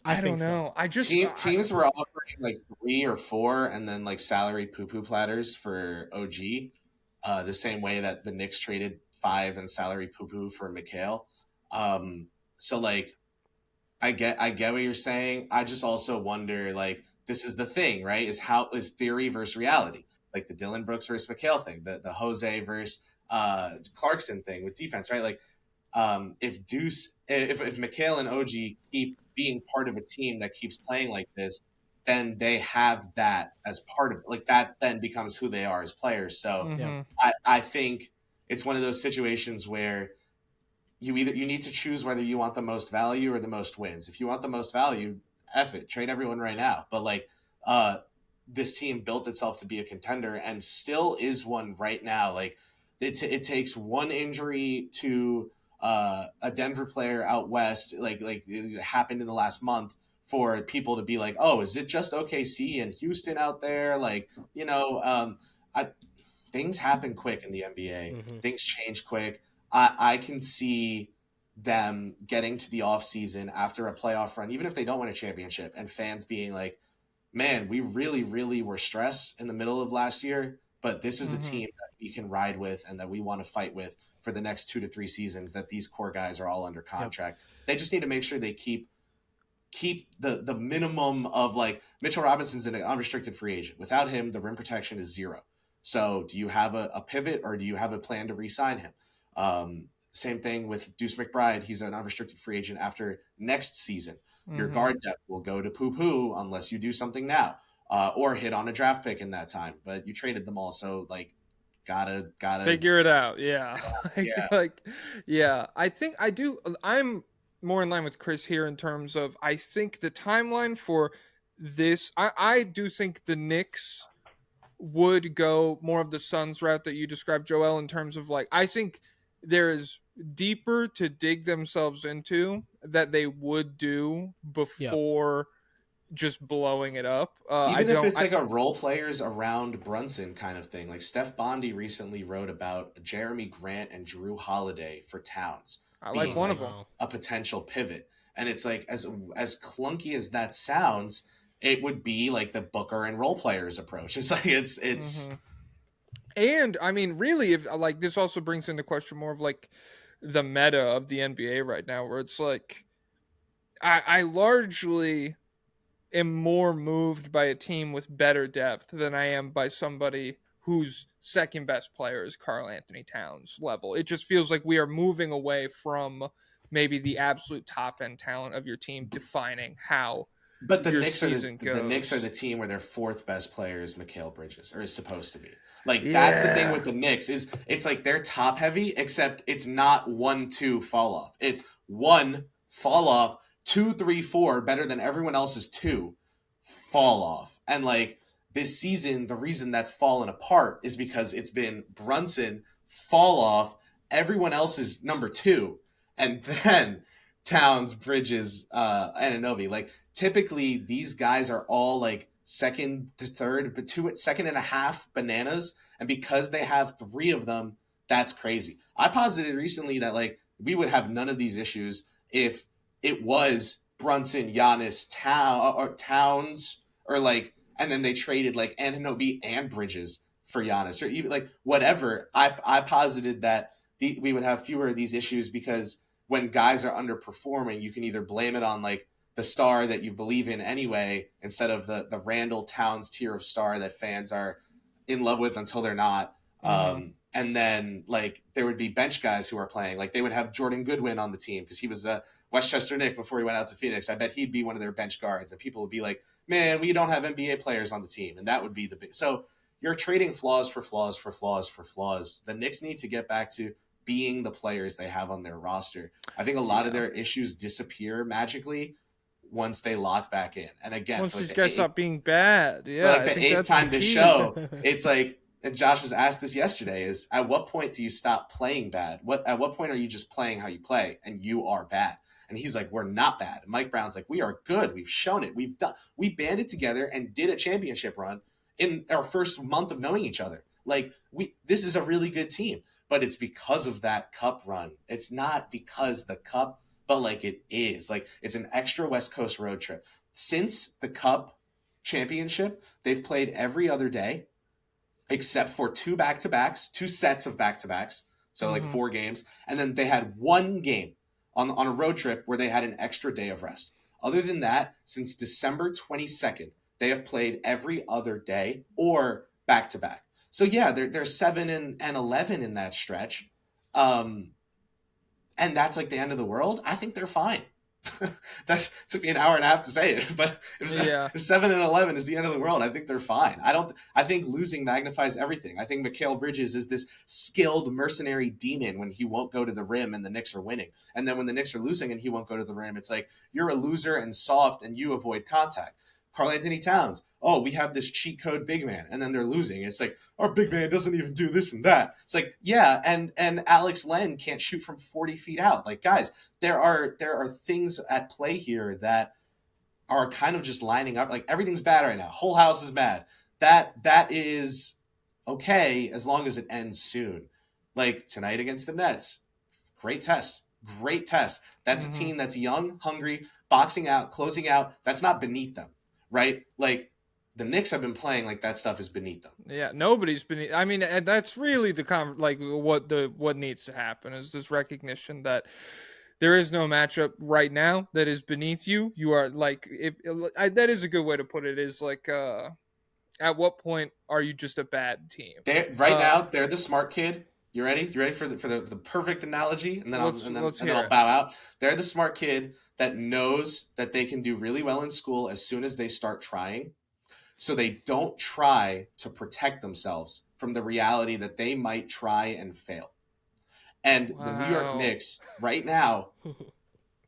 I think don't know. so. I just Teams were offering like 3 or 4 and then like salary poo-poo platters for OG, the same way that the Knicks traded 5 and salary poo-poo for Mikal. So like, I get what you're saying. I just also wonder, like, this is the thing, right? Is theory versus reality, like the Dylan Brooks versus Mikal thing, the Jose versus Clarkson thing with defense, right? Like, if Mikal and OG keep being part of a team that keeps playing like this, then they have that as part of it. Like that then becomes who they are as players. So I think it's one of those situations where you need to choose whether you want the most value or the most wins. If you want the most value, F it, trade everyone right now. But like this team built itself to be a contender and still is one right now. Like it takes one injury to a Denver player out west, like it happened in the last month, for people to be like, oh, is it just OKC and Houston out there? Like, things happen quick in the NBA. Things change quick. I can see them getting to the offseason after a playoff run, even if they don't win a championship, and fans being like, man, we really, really were stressed in the middle of last year, but this is a team that we can ride with and that we want to fight with for the next 2 to 3 seasons, that these core guys are all under contract. They just need to make sure they keep the minimum of, like, Mitchell Robinson's an unrestricted free agent. Without him, the rim protection is 0. So do you have a pivot, or do you have a plan to re-sign him? Same thing with Deuce McBride. He's an unrestricted free agent after next season. Your guard depth will go to poo-poo unless you do something now, or hit on a draft pick in that time. But you traded them all, so like gotta figure it out. Yeah. Yeah. I think I'm more in line with Kris here in terms of, I think the timeline for this, I do think the Knicks would go more of the Suns route that you described, Joel, in terms of, like, I think there is deeper to dig themselves into that they would do before just blowing it up. Even if it's like a role players around Brunson kind of thing. Like Steph Bondy recently wrote about Jeremy Grant and Drew Holiday for Towns. I like one of them. A potential pivot. And it's like, as clunky as that sounds, it would be like the Booker and role players approach. It's like, it's And I mean, really, if like, this also brings in the question more of like the meta of the NBA right now, where it's like, I largely am more moved by a team with better depth than I am by somebody whose second best player is Karl Anthony Towns level. It just feels like we are moving away from maybe the absolute top end talent of your team defining how. But the your Knicks season goes. The Knicks are the team where their 4th best player is Mikal Bridges, or is supposed to be. Like, that's the thing with the Knicks, is it's like they're top heavy, except it's not 1-2 fall off. It's 1 fall off, 2, 3, 4 better than everyone else's 2 fall off. And like this season, the reason that's fallen apart is because it's been Brunson fall off, everyone else's number 2, and then Towns, Bridges, Anunoby. Like, typically these guys are all like second to third, but 2.5 bananas. And because they have 3 of them, that's crazy. I posited recently that like we would have none of these issues if it was Brunson, Giannis, Towns, or like, and then they traded like Anunoby and Bridges for Giannis, or even like whatever. I posited that we would have fewer of these issues because when guys are underperforming, you can either blame it on like the star that you believe in anyway, instead of the Randall Towns tier of star that fans are in love with until they're not. And then like there would be bench guys who are playing. Like they would have Jordan Goodwin on the team because he was a Westchester Knick before he went out to Phoenix. I bet he'd be one of their bench guards, and people would be like, "Man, we don't have NBA players on the team," and that would be the big. So you're trading flaws for flaws for flaws for flaws. The Knicks need to get back to being the players they have on their roster. I think a lot of their issues disappear magically once they lock back in. And again, once like these guys stop being bad, like the eighth time to show, it's like, and Josh was asked this yesterday, is at what point do you stop playing bad? At what point are you just playing how you play and you are bad? And he's like, we're not bad. And Mike Brown's like, we are good. We've shown it. We banded together and did a championship run in our first month of knowing each other. Like this is a really good team, but it's because of that cup run. It's not because the cup, but like it is. Like it's an extra West Coast road trip. Since the cup championship, they've played every other day except for two sets of back-to-backs. So like 4 games. And then they had 1 game on a road trip where they had an extra day of rest. Other than that, since December 22nd, they have played every other day or back-to-back. So yeah, they're 7 and 11 in that stretch. And that's like the end of the world. I think they're fine. That took me an hour and a half to say it, but if 7 and 11 is the end of the world, I think they're fine. I think losing magnifies everything. I think Mikal Bridges is this skilled mercenary demon when he won't go to the rim and the Knicks are winning. And then when the Knicks are losing and he won't go to the rim, it's like, you're a loser and soft and you avoid contact. Karl-Anthony Towns, oh, we have this cheat code big man, and then they're losing. It's like, our big man doesn't even do this and that. It's like, yeah, and Alex Len can't shoot from 40 feet out. Like, guys, there are things at play here that are kind of just lining up. Like, everything's bad right now. Whole house is bad. That is okay as long as it ends soon. Like, tonight against the Nets, great test. That's a team that's young, hungry, boxing out, closing out. That's not beneath them. Right? Like, the Knicks have been playing like that stuff is beneath them. Yeah, nobody's beneath. I mean, and that's really what needs to happen is this recognition that there is no matchup right now that is beneath you. You are like, that is a good way to put it. Is like, at what point are you just a bad team? Now, they're the smart kid. You ready? You ready for the perfect analogy? And then I'll bow out. They're the smart kid that knows that they can do really well in school as soon as they start trying. So they don't try to protect themselves from the reality that they might try and fail. And the New York Knicks right now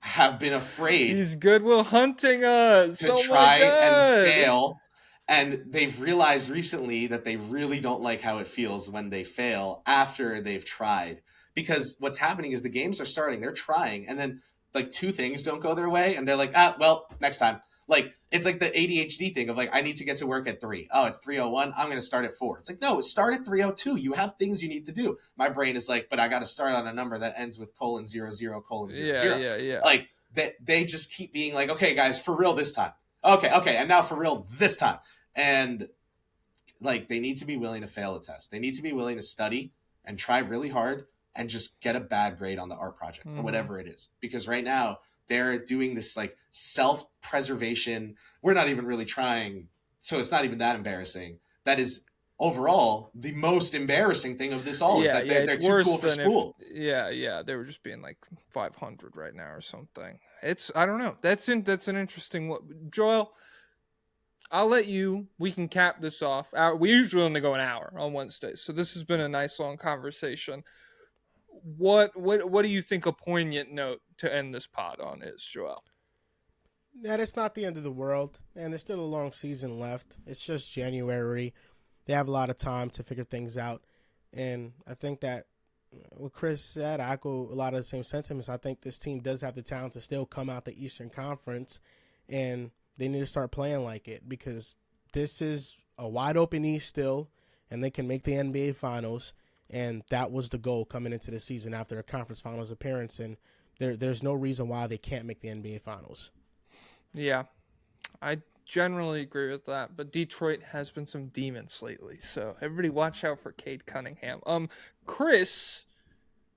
have been afraid. He's Goodwill Hunting us to try and fail. And they've realized recently that they really don't like how it feels when they fail after they've tried. Because what's happening is the games are starting, they're trying, and then like 2 things don't go their way, and they're like, well, next time. Like, it's like the ADHD thing of like, I need to get to work at 3. Oh, it's 3:01. I'm going to start at 4. It's like, no, start at 3:02. You have things you need to do. My brain is like, but I got to start on a number that ends with :00:00. Yeah. Like, they just keep being like, okay, guys, for real this time. Okay, and now for real this time. And like, they need to be willing to fail a test. They need to be willing to study and try really hard and just get a bad grade on the art project or whatever it is. Because right now they're doing this like self-preservation. We're not even really trying. So it's not even that embarrassing. That is overall the most embarrassing thing of this all is that they're too cool for school. They were just being like 500 right now or something. I don't know. That's an interesting one. Joel, I'll let you. We can cap this off. We usually only go an hour on Wednesdays, so this has been a nice long conversation. What do you think a poignant note to end this pod on is, Joel? That it's not the end of the world, and there's still a long season left. It's just January. They have a lot of time to figure things out, and I think that what Kris said, I echo a lot of the same sentiments. I think this team does have the talent to still come out the Eastern Conference, and they need to start playing like it because this is a wide open East still, and they can make the NBA Finals. and that was the goal coming into the season after a conference finals appearance, and there's no reason why they can't make the NBA Finals. Yeah, I generally agree with that, but Detroit has been some demons lately, so everybody watch out for Cade Cunningham. Kris,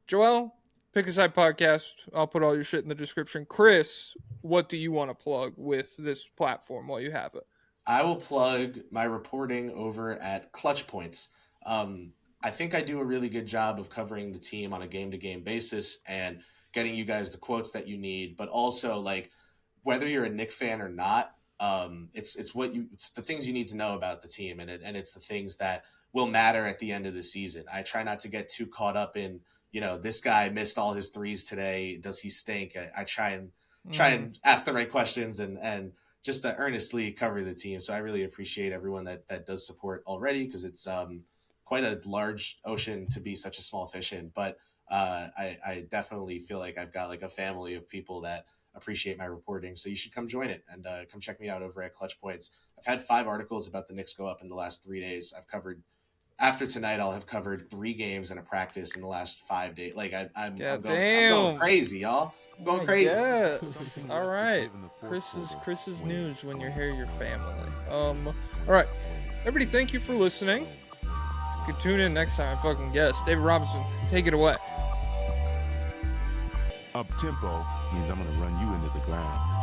Joel, Pick a Side Podcast. I'll put all your shit in the description. Kris, what do you want to plug with this platform while you have it? I will plug my reporting over at Clutch Points. I think I do a really good job of covering the team on a game-to-game basis and getting you guys the quotes that you need, but also, like, whether you're a Knicks fan or not, it's the things you need to know about the team, and it's the things that will matter at the end of the season. I try not to get too caught up in, this guy missed all his threes today. Does he stink? I try and ask the right questions and just to earnestly cover the team. So I really appreciate everyone that does support already, because it's quite a large ocean to be such a small fish in. But I definitely feel like I've got like a family of people that appreciate my reporting. So you should come join it and come check me out over at Clutch Points. I've had 5 articles about the Knicks go up in the last 3 days. After tonight, I'll have covered 3 games and a practice in the last 5 days. Like I'm going crazy, y'all. I'm going crazy. Yes. All right. Chris's news when you're here, your family. All right. Everybody, thank you for listening. You can tune in next time. Fucking guest David Robinson, take it away. Up tempo means I'm gonna run you into the ground.